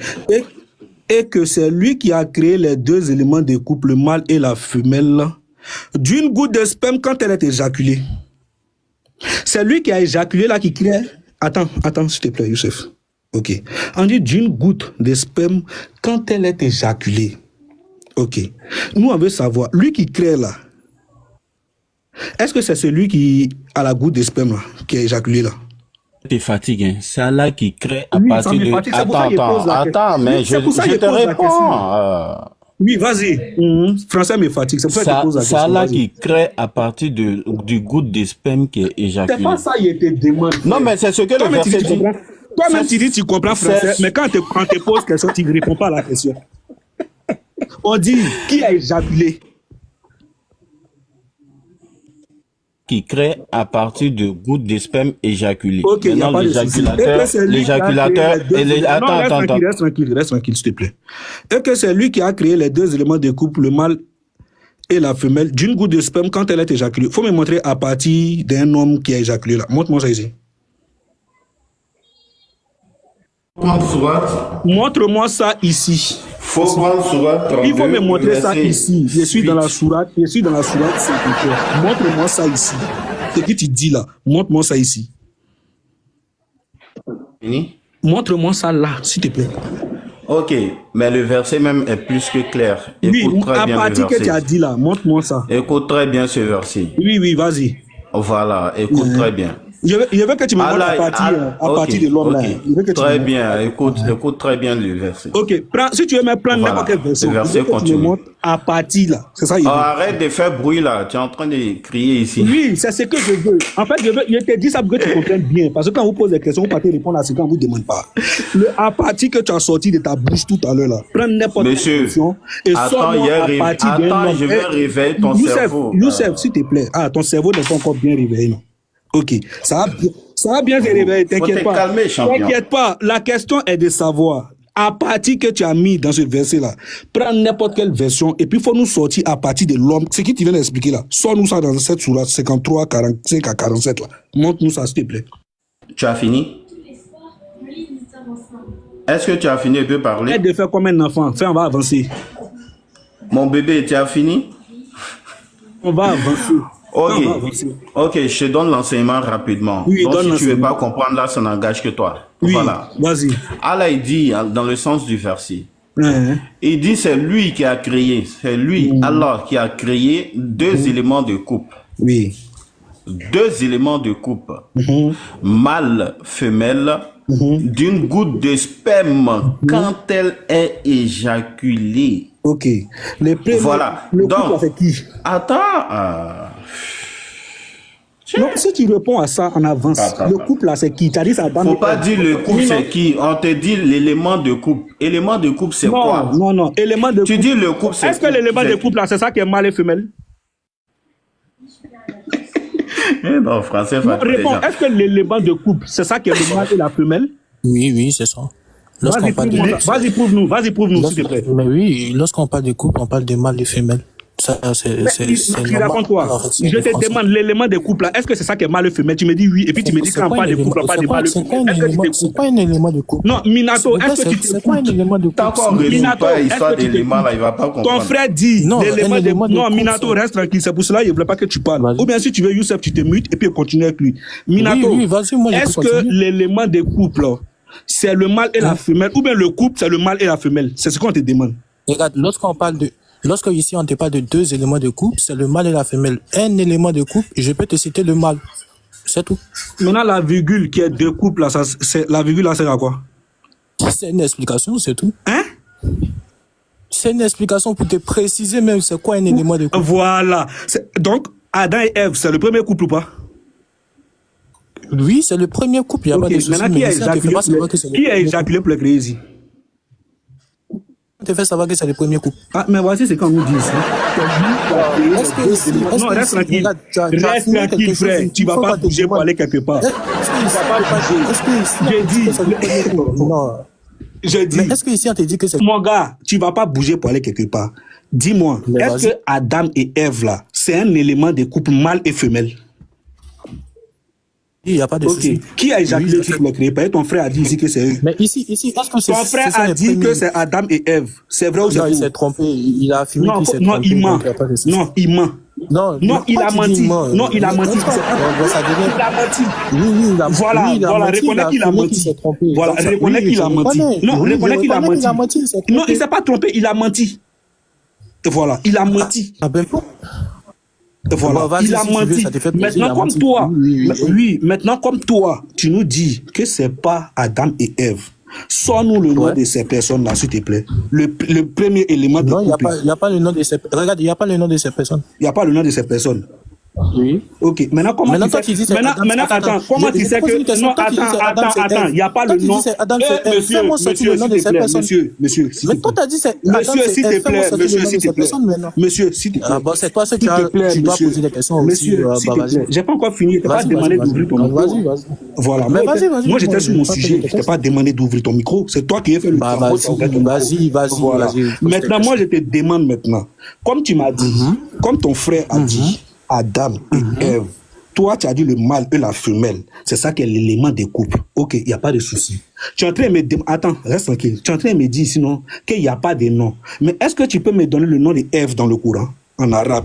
Speaker 4: Et que c'est lui qui a créé les deux éléments de couple, le mâle et la femelle, d'une goutte de sperme quand elle est éjaculée. C'est lui qui a éjaculé là qui crée. Attends, s'il te plaît, Youssef. Ok. On dit d'une goutte de sperme quand elle est éjaculée. Ok. Nous, on veut savoir, lui qui crée là, est-ce que c'est celui qui a la goutte de sperme là, qui a éjaculé là?
Speaker 1: T'es fatigué. Hein. C'est Allah qui crée à
Speaker 4: Oui, ça
Speaker 1: partir
Speaker 4: me
Speaker 1: de...
Speaker 4: fatigue, c'est pour ça qu'il pose la question.
Speaker 1: Attends, mais
Speaker 4: Oui, c'est pour ça
Speaker 1: je
Speaker 4: qu'il
Speaker 1: te
Speaker 4: pose la question.
Speaker 1: réponds.
Speaker 4: Oui, vas-y. Français me fatigue, c'est pour ça qu'il pose la
Speaker 1: C'est
Speaker 4: question.
Speaker 1: Allah
Speaker 4: Vas-y.
Speaker 1: qui crée à partir du goutte de sperme qui est
Speaker 4: C'est
Speaker 1: éjaculé.
Speaker 4: pas ça, il te demande.
Speaker 1: Non, mais c'est ce que le
Speaker 4: Toi-même, tu
Speaker 1: verset
Speaker 4: dis, tu
Speaker 1: dit.
Speaker 4: comprends. Toi-même, tu dis, tu comprends français,
Speaker 1: c'est-
Speaker 4: mais quand on te pose question, tu ne réponds pas à la question. On dit, qui a éjaculé?
Speaker 1: Qui crée à partir de gouttes de sperme éjaculées.
Speaker 4: Ok, il n'y a pas de souci. Et que c'est lui qui a créé
Speaker 1: L'éjaculateur
Speaker 4: les deux
Speaker 1: et les...
Speaker 4: éléments. Non,
Speaker 1: Attends.
Speaker 4: reste tranquille, s'il te plaît. Et que c'est lui qui a créé les deux éléments de couple, le mâle et la femelle, d'une goutte de sperme quand elle est éjaculée. Il faut me montrer à partir d'un homme qui a éjaculé là. Montre-moi ça ici. Montre-moi ça ici.
Speaker 1: Faut prendre sourate 32,
Speaker 4: Il faut me montrer ça
Speaker 1: verset
Speaker 4: ici. Je suis dans la
Speaker 1: 8.
Speaker 4: sourate. Je suis dans la sourate 53. Montre-moi ça ici. Ce que tu dis là. Montre-moi ça ici.
Speaker 1: Fini?
Speaker 4: Montre-moi ça là, s'il te plaît.
Speaker 1: Ok, mais le verset même est plus que clair.
Speaker 4: Oui,
Speaker 1: Écoute très
Speaker 4: à
Speaker 1: bien le
Speaker 4: partir que tu as
Speaker 1: verset.
Speaker 4: dit là, montre-moi ça.
Speaker 1: Écoute très bien ce verset.
Speaker 4: Oui, vas-y.
Speaker 1: Voilà, écoute très bien.
Speaker 4: Je veux que tu me montres à
Speaker 1: Ok,
Speaker 4: partir de l'homme là.
Speaker 1: ok.
Speaker 4: Je veux que tu
Speaker 1: Très
Speaker 4: me montres.
Speaker 1: bien, écoute très bien le verset.
Speaker 4: Ok, si tu veux me prendre
Speaker 1: Voilà,
Speaker 4: n'importe quelle version,
Speaker 1: le
Speaker 4: je
Speaker 1: verset
Speaker 4: veux que tu me
Speaker 1: continue.
Speaker 4: montres à partir là. C'est ça, il
Speaker 1: Oh,
Speaker 4: veut.
Speaker 1: arrête de faire bruit là, tu es en train de crier ici.
Speaker 4: Oui, c'est ce que je veux. En fait, je te dis ça pour que tu comprennes bien. Parce que quand on vous pose des questions, vous partez répondre à ce qu'on ne vous demande pas. À partir que tu as sorti de ta bouche tout à l'heure là, prends n'importe quelle
Speaker 1: Monsieur,
Speaker 4: question et
Speaker 1: attends,
Speaker 4: sors-moi à partir d'un
Speaker 1: attends,
Speaker 4: homme.
Speaker 1: je vais réveiller ton cerveau.
Speaker 4: Youssef, s'il te plaît. Ah, ton cerveau n'est pas encore bien réveillé, non? Ok, ça va bien se réveiller,
Speaker 1: Faut
Speaker 4: t'inquiète
Speaker 1: te
Speaker 4: pas.
Speaker 1: calmer, champion.
Speaker 4: T'inquiète pas, la question est de savoir, à partir que tu as mis dans ce verset-là, prends n'importe quelle version et puis il faut nous sortir à partir de l'homme. Ce qui tu viens d'expliquer là, sors-nous ça dans cette sourate 53, 45 à 47 là. Montre-nous ça, s'il te plaît.
Speaker 1: Tu as fini? Est-ce que tu as fini de parler?
Speaker 4: Arrête de faire comme un enfant, on va avancer.
Speaker 1: Mon bébé, tu as fini?
Speaker 4: On va avancer.
Speaker 1: Ok.
Speaker 4: Non, non, vas-y.
Speaker 1: Ok, je te donne l'enseignement rapidement.
Speaker 4: Oui,
Speaker 1: Donc,
Speaker 4: donne
Speaker 1: si tu ne veux
Speaker 4: l'enseignement.
Speaker 1: pas comprendre, là, ça n'engage que toi.
Speaker 4: Oui,
Speaker 1: Voilà.
Speaker 4: vas-y.
Speaker 1: Allah, il dit, dans le sens du verset,
Speaker 4: Hein,
Speaker 1: il dit, c'est lui qui a créé, c'est lui, Allah, qui a créé deux éléments de couple.
Speaker 4: Oui.
Speaker 1: Deux éléments de couple. Mâle, femelle, d'une goutte de sperme quand elle est éjaculée.
Speaker 4: Ok. Le premier,
Speaker 1: Voilà.
Speaker 4: le couple,
Speaker 1: Donc,
Speaker 4: c'est qui?
Speaker 1: attends.
Speaker 4: Non, si tu réponds à ça en avance,
Speaker 1: Attends,
Speaker 4: le
Speaker 1: attends.
Speaker 4: couple là, c'est qui? Tu as dit ça dans
Speaker 1: Faut pas dire le couple, c'est qui. On te dit l'élément de couple. Élément de couple, c'est quoi?
Speaker 4: Non, non, non. Élément de
Speaker 1: Tu
Speaker 4: couple.
Speaker 1: dis le couple, c'est
Speaker 4: Est-ce que l'élément
Speaker 1: c'est-
Speaker 4: de couple là, c'est ça qui est mâle et femelle?
Speaker 1: Non, français,
Speaker 4: Non,
Speaker 1: fatigué,
Speaker 4: réponds.
Speaker 1: déjà.
Speaker 4: Est-ce que l'élément de couple, c'est ça qui est le mâle et la femelle?
Speaker 5: Oui, oui, c'est ça. Lorsqu'on
Speaker 4: Vas-y,
Speaker 5: parle de
Speaker 4: prouve-nous. Vas-y, prouve-nous, s'il te plaît.
Speaker 5: Mais oui, lorsqu'on parle de couple, on parle de mâle et femelle. Ça, c'est
Speaker 4: Tu réponds quoi?
Speaker 5: En fait, c'est
Speaker 4: Je
Speaker 5: le
Speaker 4: te
Speaker 5: français.
Speaker 4: demande l'élément de couple là. Est-ce que c'est ça qui est mâle et femelle? Tu me dis oui. Et puis tu me dis
Speaker 5: C'est
Speaker 4: quand on
Speaker 5: pas
Speaker 4: parle
Speaker 5: un
Speaker 4: de couple, on
Speaker 5: élément-
Speaker 4: parle de
Speaker 5: c'est pas-
Speaker 4: mâle et
Speaker 5: c'est pas
Speaker 4: femelle.
Speaker 5: un
Speaker 4: Est-ce que tu
Speaker 5: élément-
Speaker 4: t'écoutes?
Speaker 5: c'est pas un élément de couple.
Speaker 4: Non, Minato, est-ce que tu
Speaker 5: C'est pas un
Speaker 4: t'écoutes?
Speaker 5: élément de couple.
Speaker 1: Tant qu'on ne
Speaker 4: Minato,
Speaker 1: pas
Speaker 4: est-ce
Speaker 1: l'histoire
Speaker 4: que tu
Speaker 1: d'éléments,
Speaker 4: t'écoutes?
Speaker 1: là, il va pas
Speaker 4: Ton
Speaker 1: comprendre.
Speaker 4: frère dit
Speaker 5: Non,
Speaker 4: l'élément
Speaker 5: un
Speaker 4: de...
Speaker 5: élément de
Speaker 4: Non,
Speaker 5: couple,
Speaker 4: Minato,
Speaker 5: ça.
Speaker 4: reste tranquille. C'est pour cela qu'il ne voulait pas que tu parles.
Speaker 5: Vas-y.
Speaker 4: Ou bien si tu veux, Youssef, tu te mutes et puis continue avec lui. Minato,
Speaker 5: Oui, vas-y, moi, je peux
Speaker 4: est-ce que
Speaker 5: continuer.
Speaker 4: l'élément de couple, là, c'est le mâle et la femelle? Ou bien le couple, c'est le mâle et la femelle? C'est ce qu'on te demande.
Speaker 5: Regarde, lorsque ici on te parle de deux éléments de couple, c'est le mâle et la femelle. Un élément de couple, je peux te citer le mâle. C'est tout.
Speaker 4: Maintenant, la virgule qui est deux couples, là, la virgule là, c'est à quoi?
Speaker 5: C'est une explication, c'est tout.
Speaker 4: Hein?
Speaker 5: C'est une explication pour te préciser même c'est quoi un élément de couple.
Speaker 4: Voilà. Donc, Adam et Ève, c'est le premier couple ou pas?
Speaker 5: Oui, c'est le premier couple, il n'y a
Speaker 4: Ok,
Speaker 5: pas de souci.
Speaker 4: maintenant, qui
Speaker 5: Mais
Speaker 4: a
Speaker 5: ici, on te fait
Speaker 4: éjaculé
Speaker 5: pas savoir que c'est le
Speaker 4: qui a
Speaker 5: premier couple.
Speaker 4: éjaculé pour le créer ici?
Speaker 5: On te fait savoir que c'est le premier couple.
Speaker 4: Ah, mais voici ce qu'on nous dit ici.
Speaker 5: Est-ce que ici,
Speaker 4: Non, reste tranquille.
Speaker 5: regarde, tu as
Speaker 4: Reste
Speaker 5: affiné quelque
Speaker 4: tranquille,
Speaker 5: chose,
Speaker 4: frère.
Speaker 5: il
Speaker 4: Tu vas
Speaker 5: faut
Speaker 4: pas
Speaker 5: qu'on te
Speaker 4: bouger pour
Speaker 5: demande.
Speaker 4: aller quelque part.
Speaker 5: Est-ce que ici, on
Speaker 4: J'ai
Speaker 5: te dit
Speaker 4: dit-
Speaker 5: que c'est le premier couple? Non.
Speaker 4: Je dis,
Speaker 5: Mais est-ce que ici on te dit que c'est
Speaker 4: mon gars, tu vas pas bouger pour aller quelque part. Dis-moi,
Speaker 5: Mais
Speaker 4: est-ce
Speaker 5: vas-y.
Speaker 4: que Adam et Ève, là, c'est un élément de couple mâle et femelle?
Speaker 5: il n'y a pas de
Speaker 4: Ok.
Speaker 5: souci.
Speaker 4: Qui a éjaculé
Speaker 5: Oui, je
Speaker 4: ici
Speaker 5: sais.
Speaker 4: pour le créer? Peut-être ton frère a dit ici que c'est eux.
Speaker 5: Mais ici, est-ce que c'est
Speaker 4: Ton frère
Speaker 5: c'est ça
Speaker 4: a
Speaker 5: les
Speaker 4: dit
Speaker 5: premiers-
Speaker 4: que c'est Adam et Ève. C'est vrai ou c'est
Speaker 5: Non, il s'est
Speaker 4: faux?
Speaker 5: trompé. Il a affirmé
Speaker 4: Non,
Speaker 5: qu'il s'est
Speaker 4: non,
Speaker 5: trompé.
Speaker 4: il ment.
Speaker 5: donc il y a pas de souci.
Speaker 4: Non, il ment.
Speaker 5: Non,
Speaker 4: Non, il a menti. Non, il a menti.
Speaker 5: Ça devient-
Speaker 4: Il a menti.
Speaker 5: Oui, il a
Speaker 4: Voilà,
Speaker 5: oui, il a
Speaker 4: voilà,
Speaker 5: menti,
Speaker 4: reconnais qu'il a
Speaker 5: affirmé
Speaker 4: menti.
Speaker 5: qu'il s'est trompé.
Speaker 4: Voilà,
Speaker 5: Donc ça-
Speaker 4: reconnais
Speaker 5: oui,
Speaker 4: qu'il
Speaker 5: je
Speaker 4: a menti.
Speaker 5: reconnais.
Speaker 4: Non,
Speaker 5: Oui, je
Speaker 4: reconnais qu'il a
Speaker 5: reconnais qu'il
Speaker 4: menti.
Speaker 5: il s'est
Speaker 4: Non,
Speaker 5: trompé.
Speaker 4: il s'est pas trompé, il a menti. Voilà, il a menti.
Speaker 5: Ah ben bon.
Speaker 4: Voilà,
Speaker 5: Bon, vas-y,
Speaker 4: il a
Speaker 5: si tu veux,
Speaker 4: menti.
Speaker 5: ça te fait plaisir, il
Speaker 4: Maintenant,
Speaker 5: a
Speaker 4: comme
Speaker 5: menti.
Speaker 4: toi,
Speaker 5: Oui, oui.
Speaker 4: maintenant, comme toi, tu nous dis que c'est pas Adam et Ève. Sors-nous le nom
Speaker 5: Ouais.
Speaker 4: de ces personnes-là, s'il te plaît. Le premier élément de
Speaker 5: Non, il
Speaker 4: couple.
Speaker 5: n'y a pas le nom de ces regarde, il n'y a pas le nom de ces personnes.
Speaker 4: Il n'y a pas le nom de ces personnes.
Speaker 5: Oui.
Speaker 4: Ok, maintenant comment
Speaker 5: Maintenant,
Speaker 4: tu
Speaker 5: toi,
Speaker 4: sais
Speaker 5: tu dis c'est
Speaker 4: maintenant,
Speaker 5: Adam,
Speaker 4: maintenant, attends, comment tu
Speaker 5: je
Speaker 4: sais
Speaker 5: te pose une
Speaker 4: que
Speaker 5: question.
Speaker 4: non,
Speaker 5: Toi, tu dis c'est Adam, c'est
Speaker 4: attends,
Speaker 5: Ève.
Speaker 4: il n'y a pas
Speaker 5: Toi,
Speaker 4: le
Speaker 5: tu
Speaker 4: nom.
Speaker 5: dis c'est Adam, c'est Ève.
Speaker 4: Monsieur,
Speaker 5: Fais-moi sortir le nom de
Speaker 4: s'il
Speaker 5: ces
Speaker 4: te plaît,
Speaker 5: personnes.
Speaker 4: monsieur, s'il
Speaker 5: Mais
Speaker 4: te
Speaker 5: toi,
Speaker 4: plaît.
Speaker 5: t'as dit c'est Adam,
Speaker 4: Monsieur,
Speaker 5: c'est
Speaker 4: s'il
Speaker 5: Ève.
Speaker 4: te
Speaker 5: Fais-moi
Speaker 4: plaît,
Speaker 5: sortir le
Speaker 4: monsieur,
Speaker 5: nom de
Speaker 4: s'il te
Speaker 5: ces
Speaker 4: plaît.
Speaker 5: personnes maintenant.
Speaker 4: Monsieur, s'il te plaît.
Speaker 5: Ah bon, c'est toi,
Speaker 4: S'il te plaît,
Speaker 5: tu dois
Speaker 4: monsieur.
Speaker 5: poser des questions aussi.
Speaker 4: Monsieur, s'il te
Speaker 5: Vas-y.
Speaker 4: plaît. J'ai pas encore fini. Je t'ai pas
Speaker 5: Vas-y,
Speaker 4: demandé
Speaker 5: vas-y,
Speaker 4: d'ouvrir ton
Speaker 5: vas-y.
Speaker 4: micro.
Speaker 5: Vas-y, vas-y.
Speaker 4: Voilà.
Speaker 5: Mais
Speaker 4: Moi,
Speaker 5: vas-y, vas-y,
Speaker 4: moi, j'étais
Speaker 5: moi,
Speaker 4: sur
Speaker 5: je
Speaker 4: mon
Speaker 5: vais pas
Speaker 4: sujet.
Speaker 5: poser
Speaker 4: Je
Speaker 5: des
Speaker 4: t'ai
Speaker 5: questions.
Speaker 4: pas demandé d'ouvrir ton micro. C'est toi qui as fait le
Speaker 5: Bah,
Speaker 4: travail, t'as ouvert ton micro.
Speaker 5: vas-y,
Speaker 4: Voilà.
Speaker 5: vas-y.
Speaker 4: Maintenant, moi, je te demande maintenant. Comme tu m'as dit, comme ton frère a dit, Adam et Ève, toi, tu as dit le mâle et la femelle. C'est ça qui est l'élément des couples. Ok, il n'y a pas de souci. Tu es en train de me dire, attends, reste tranquille. Tu es en train de me dire sinon qu'il n'y a pas de nom. Mais est-ce que tu peux me donner le nom de Ève dans le Coran, en arabe,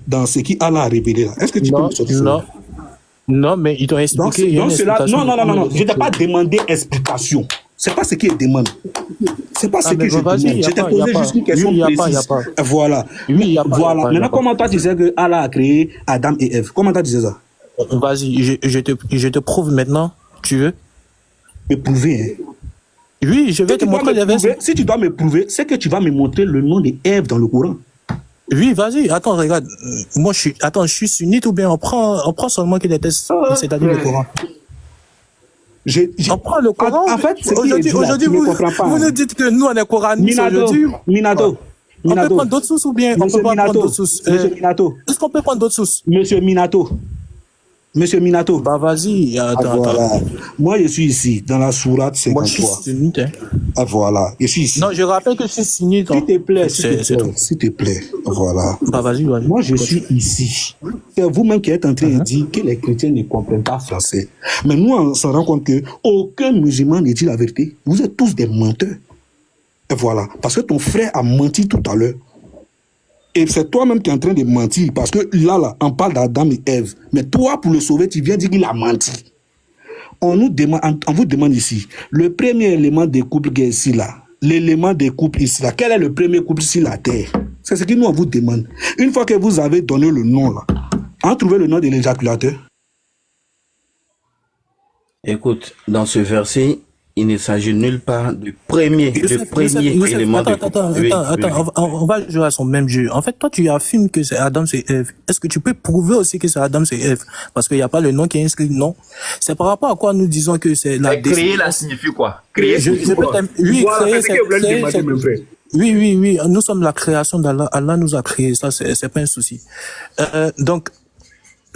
Speaker 4: dans ce qui Allah a révélé là? Est-ce que tu peux
Speaker 5: Non,
Speaker 4: me sortir ça?
Speaker 5: non. Non, mais il doit
Speaker 4: Donc,
Speaker 5: expliquer. il y a une
Speaker 4: cela,
Speaker 5: explication.
Speaker 4: non. Je ne t'ai pas demandé explication. C'est pas ce qu'il demande. C'est pas ce
Speaker 5: mais
Speaker 4: que je
Speaker 5: vas-y,
Speaker 4: demande.
Speaker 5: y a
Speaker 4: Je t'ai
Speaker 5: pas, y a
Speaker 4: posé
Speaker 5: pas.
Speaker 4: juste une question
Speaker 5: Oui, y a pas,
Speaker 4: précise.
Speaker 5: y a pas.
Speaker 4: Voilà.
Speaker 5: Oui, y a pas,
Speaker 4: Voilà.
Speaker 5: y a pas, y a
Speaker 4: Maintenant,
Speaker 5: pas.
Speaker 4: comment toi tu sais que Allah a créé Adam et Ève? Comment toi tu sais ça?
Speaker 5: Vas-y, je te prouve maintenant. Tu veux?
Speaker 4: Me prouver, hein.
Speaker 5: Oui, je vais
Speaker 4: Si
Speaker 5: te
Speaker 4: tu dois
Speaker 5: montrer
Speaker 4: me
Speaker 5: les versets.
Speaker 4: prouver, si tu dois me prouver, c'est que tu vas me montrer le nom de Ève dans le Coran.
Speaker 5: Oui, vas-y. Attends, regarde. Moi, je suis sunnite ou bien on prend seulement que les textes, c'est-à-dire le Coran.
Speaker 4: On
Speaker 5: prend le Coran.
Speaker 4: En fait,
Speaker 5: aujourd'hui, vous nous dites que nous, on est coranistes aujourd'hui.
Speaker 4: Minato.
Speaker 5: On peut prendre d'autres sources ou bien on peut pas prendre d'autres sources?
Speaker 4: Monsieur Minato.
Speaker 5: Est-ce qu'on peut prendre d'autres sources?
Speaker 4: Monsieur Minato.
Speaker 5: Bah, vas-y. Attends.
Speaker 4: Voilà. Moi, je suis ici, dans la sourate
Speaker 5: Moi, je suis
Speaker 4: 53.
Speaker 5: sunnite. Hein.
Speaker 4: Ah, voilà. Je suis ici.
Speaker 5: Non, je rappelle que je suis sunnite.
Speaker 4: S'il te plaît,
Speaker 5: C'est tout.
Speaker 4: s'il te plaît. Voilà.
Speaker 5: Bah, vas-y.
Speaker 4: Moi, je suis ici. C'est vous-même qui êtes en train de dire que les chrétiens ne comprennent pas français. Mais nous, on s'en rend compte que aucun musulman ne dit la vérité. Vous êtes tous des menteurs. Et voilà. Parce que ton frère a menti tout à l'heure. Et c'est toi-même qui es en train de mentir. Parce que là, on parle d'Adam et Ève. Mais toi, pour le sauver, tu viens dire qu'il a menti. On vous demande ici, le premier élément des couples qui est ici, là, l'élément des couples ici, là, quel est le premier couple sur la terre? C'est ce que nous, on vous demande. Une fois que vous avez donné le nom, là, on trouve le nom de l'éjaculateur.
Speaker 1: Écoute, dans ce verset, il ne s'agit nulle part du premier, élément de couple.
Speaker 5: Attends, on va jouer à son même jeu. En fait, toi, tu affirmes que c'est Adam, c'est Ève. Est-ce que tu peux prouver aussi que c'est Adam, c'est Ève? Parce qu'il n'y a pas le nom qui est inscrit, non. C'est par rapport à quoi nous disons que c'est la
Speaker 3: créer, là, signifie quoi? Créer,
Speaker 5: oui,
Speaker 3: voilà,
Speaker 5: créer, oui, nous sommes la création d'Allah. Allah nous a créé, ça, c'est pas un souci. Donc,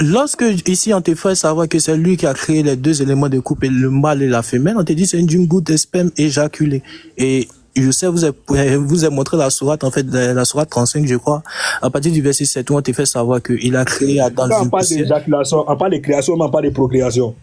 Speaker 5: lorsque ici on te fait savoir que c'est lui qui a créé les deux éléments de couple, le mâle et la femelle, on te dit c'est d'une goutte de sperme éjaculée. Et je sais, vous avez montré la sourate, en fait, la sourate 35, je crois, à partir du verset 7, où on te fait savoir qu'il a créé Adam.
Speaker 4: On parle d'éjaculation, on parle de création, mais on parle de procréation.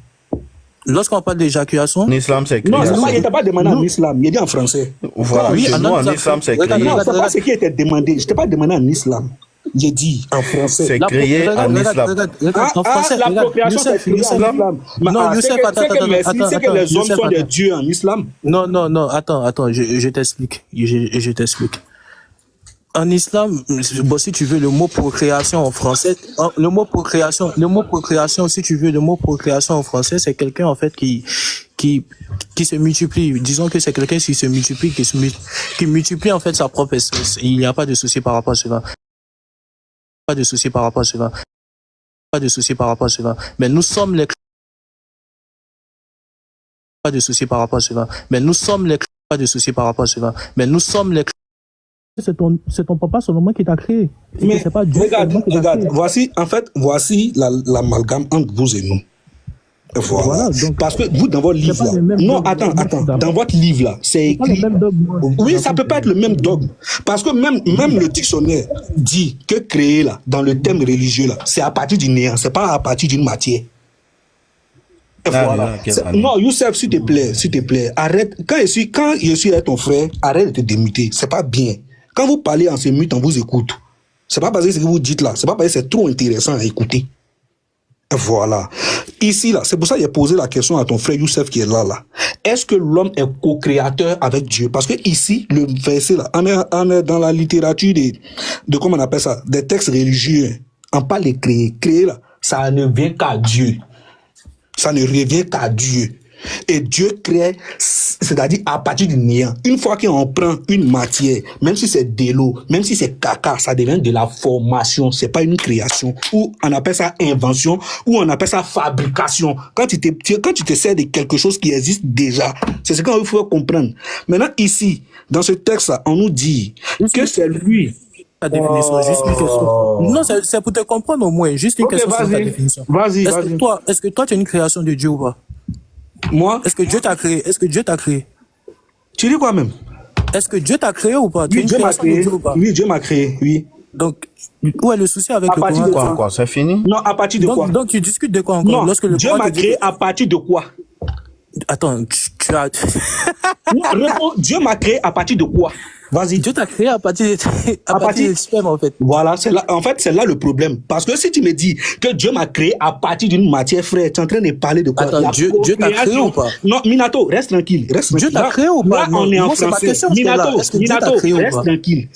Speaker 5: Lorsqu'on parle d'éjaculation...
Speaker 1: En islam, c'est création.
Speaker 4: Non, il n'était pas demandé en islam, il est dit en français.
Speaker 1: Voilà,
Speaker 5: oui,
Speaker 1: chez nous, en islam, c'est créé.
Speaker 4: Non, c'est pas ce qui était demandé. Je t'ai pas demandé en islam. J'ai dit en français.
Speaker 1: C'est créé en islam.
Speaker 5: En français,
Speaker 4: la procréation, c'est créé en islam.
Speaker 5: Non, Youssef, attends.
Speaker 4: C'est que les hommes sont des dieux en islam.
Speaker 5: Non, attends, je t'explique. Je t'explique. En islam, bon, si tu veux le mot procréation en français, le mot procréation, si tu veux le mot procréation en français, c'est quelqu'un en fait qui se multiplie. Disons que c'est quelqu'un qui se multiplie, qui multiplie en fait sa propre espèce. Il n'y a pas de souci par rapport à cela. Pas de souci par rapport à cela. Mais nous sommes les pas de souci par rapport à cela. Mais nous sommes les pas de souci par rapport à cela. Mais nous sommes les c'est ton papa seulement qui t'a créé.
Speaker 4: Mais
Speaker 5: c'est pas Dieu.
Speaker 4: Regarde, voici l'amalgame entre vous et nous. Voilà. Donc, parce que vous, dans votre livre là, non, attends, dans votre livre là, c'est écrit. Oui, ça peut pas être le même dogme. Parce que même le dictionnaire dit que créer là, dans le thème religieux là, c'est à partir du néant, c'est pas à partir d'une matière. Voilà. Non, Youssef, s'il te plaît, arrête. Quand je suis avec ton frère, arrête de te démuter. C'est pas bien. Quand vous parlez en se mute, on vous écoute. C'est pas parce que ce que vous dites là, c'est pas parce que c'est trop intéressant à écouter. Voilà. Ici, là, c'est pour ça que j'ai posé la question à ton frère Youssef qui est là. Est-ce que l'homme est co-créateur avec Dieu? Parce que ici, le verset là, on est dans la littérature de comment on appelle ça, des textes religieux. On parle de créer. Créer là, ça ne vient qu'à Dieu. Ça ne revient qu'à Dieu. Et Dieu crée, c'est-à-dire à partir du néant. Une fois qu'on prend une matière, même si c'est de l'eau, même si c'est caca, ça devient de la formation. C'est pas une création. Ou on appelle ça invention, ou on appelle ça fabrication. Quand tu te sers de quelque chose qui existe déjà, c'est ce qu'il faut comprendre. Maintenant, ici, dans ce texte-là, on nous dit que c'est lui.
Speaker 5: Ta définition, juste une question. Non, c'est pour te comprendre au moins. Juste une question sur ta définition.
Speaker 4: Vas-y.
Speaker 5: Est-ce que toi, tu es une création de Dieu ou pas?
Speaker 4: Moi?
Speaker 5: Est-ce que Dieu t'a créé?
Speaker 4: Tu dis quoi même?
Speaker 5: Est-ce que Dieu t'a créé ou pas?
Speaker 4: Oui, Dieu m'a créé. Oui, Dieu m'a créé, oui.
Speaker 5: Donc, où est le souci avec le Coran?
Speaker 1: Quoi encore? C'est fini?
Speaker 4: Non, à partir de quoi?
Speaker 5: Donc, tu discutes de quoi encore?
Speaker 4: Non, Dieu m'a créé à partir de quoi?
Speaker 5: Attends, tu as...
Speaker 4: Non, réponds, Dieu m'a créé à partir de quoi? Vas-y.
Speaker 5: Dieu t'a créé à partir de sperme, en fait.
Speaker 4: Voilà, c'est là le problème. Parce que si tu me dis que Dieu m'a créé à partir d'une matière, frère, tu es en train de parler de quoi?
Speaker 5: Attends, Dieu t'a créé ou pas?
Speaker 4: Non, Minato, reste tranquille.
Speaker 5: Dieu t'a créé ou pas?
Speaker 4: Là, on est en français. Minato,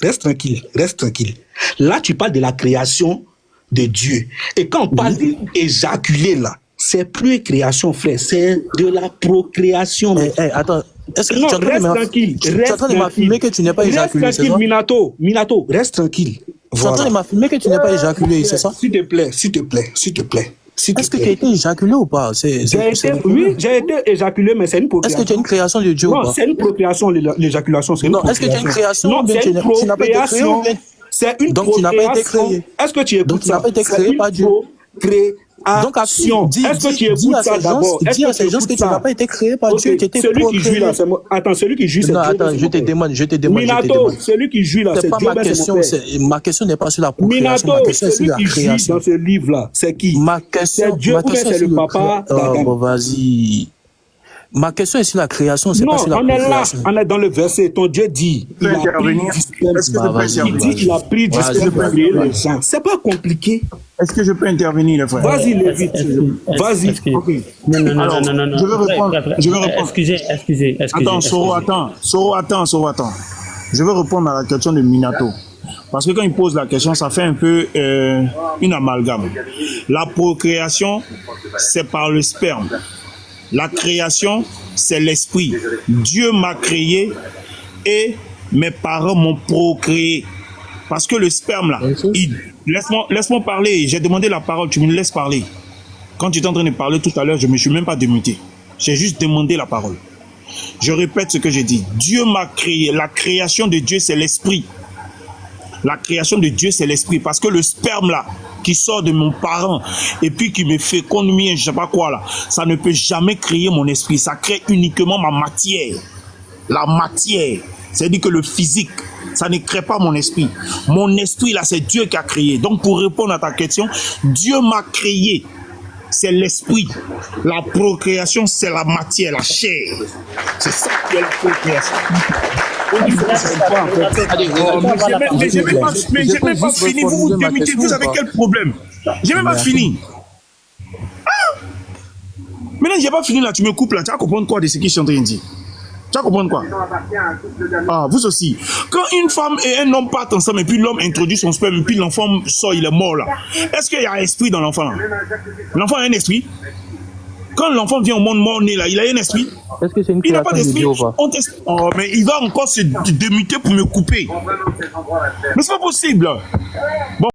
Speaker 4: reste tranquille. Là, tu parles de la création de Dieu. Et quand on parle d'éjaculer, là, c'est plus création, frère, c'est de la procréation.
Speaker 5: Attends, est-ce que
Speaker 4: non,
Speaker 5: tu es en train de m'affirmer que tu n'es pas éjaculé?
Speaker 4: Reste tranquille, Minato, reste tranquille.
Speaker 5: Tu es en train de m'affirmer que tu n'es pas éjaculé, c'est ça?
Speaker 4: S'il te plaît.
Speaker 5: Est-ce que tu as été éjaculé ou pas?
Speaker 4: Oui, j'ai été éjaculé, mais c'est une procréation.
Speaker 5: Est-ce que tu es une création de Dieu ou pas?
Speaker 4: Non, c'est une procréation, l'éjaculation, c'est une procréation.
Speaker 5: Non, est-ce que tu es une création?
Speaker 4: Non, c'est une procréation. C'est une
Speaker 5: donc tu n'as pas été créé.
Speaker 4: Est-ce que tu écoutes ça?
Speaker 5: Donc tu n'as pas été créé par Dieu. Donc,
Speaker 4: est-ce que tu écoutes ça d'abord?
Speaker 5: Dis à ces gens que tu n'as pas été créé par Dieu, tu étais
Speaker 4: celui qui joue là, c'est moi. Attends, celui qui joue, c'est Dieu.
Speaker 5: Non, attends, je te demande.
Speaker 4: Minato, celui qui joue là, c'est
Speaker 5: pas ma question. Ma question n'est pas sur la procréation.
Speaker 4: Minato, celui qui joue dans ce livre là, c'est qui?
Speaker 5: Ma question,
Speaker 4: c'est Dieu ou bien c'est le papa d'Adam?
Speaker 5: Bon, vas-y. Ma question est sur la création, c'est
Speaker 4: Non,
Speaker 5: pas sur la
Speaker 4: on est là,
Speaker 5: procréation.
Speaker 4: on est dans le verset. Ton Dieu dit,
Speaker 6: Je peux intervenir.
Speaker 4: du sperme.
Speaker 6: Est-ce que je peux
Speaker 5: vas-y.
Speaker 4: Il
Speaker 6: intervenir?
Speaker 4: dit, il a pris du
Speaker 5: Vas-y.
Speaker 4: sperme pour créer les gens. C'est pas compliqué.
Speaker 6: Est-ce que je peux intervenir, les frères?
Speaker 4: Vas-y, Lévite. Vas-y.
Speaker 6: Ok.
Speaker 7: Non, non, non,
Speaker 6: Alors,
Speaker 7: non, non, non.
Speaker 6: je vais répondre.
Speaker 7: Frère, frère,
Speaker 6: Je vais
Speaker 7: frère,
Speaker 6: répondre.
Speaker 7: Excusez.
Speaker 6: Attends, Soro, attends. Je vais répondre à la question de Minato. Parce que quand il pose la question, ça fait un peu une amalgame. La procréation, c'est par le sperme. La création, c'est l'esprit. Dieu m'a créé et mes parents m'ont procréé. Parce que le sperme, là, laisse-moi parler. J'ai demandé la parole, tu me laisses parler. Quand tu étais en train de parler tout à l'heure, je ne me suis même pas démuté. J'ai juste demandé la parole. Je répète ce que j'ai dit. Dieu m'a créé. La création de Dieu, c'est l'esprit. La création de Dieu, c'est l'esprit. Parce que le sperme, là, qui sort de mon parent et puis qui me féconde, je ne sais pas quoi, là, ça ne peut jamais créer mon esprit. Ça crée uniquement ma matière. La matière. C'est-à-dire que le physique, ça ne crée pas mon esprit. Mon esprit, là, c'est Dieu qui a créé. Donc, pour répondre à ta question, Dieu m'a créé. C'est l'esprit. La procréation, c'est la matière, la chair. C'est ça qui est la procréation. Mais j'ai même pas fini. Vous vous démitez. Vous avez quel problème? J'ai même pas fini. Ah! Maintenant, j'ai pas fini là. Tu me coupes là. Tu vas comprendre quoi de ce que je suis en train de dire? Tu vas comprendre quoi? Ah, vous aussi. Quand une femme et un homme partent ensemble et puis l'homme introduit son sperme et puis l'enfant sort, il est mort là. Est-ce qu'il y a un esprit dans l'enfant là? L'enfant a un esprit? Quand l'enfant vient au monde mort-né là, il a un esprit?
Speaker 5: Est-ce que c'est une
Speaker 6: Il n'a pas
Speaker 5: création de
Speaker 6: d'esprit.
Speaker 5: Dieu ou pas?
Speaker 6: Oh, mais il va encore se démuter pour me couper. Mais c'est pas possible. Bon.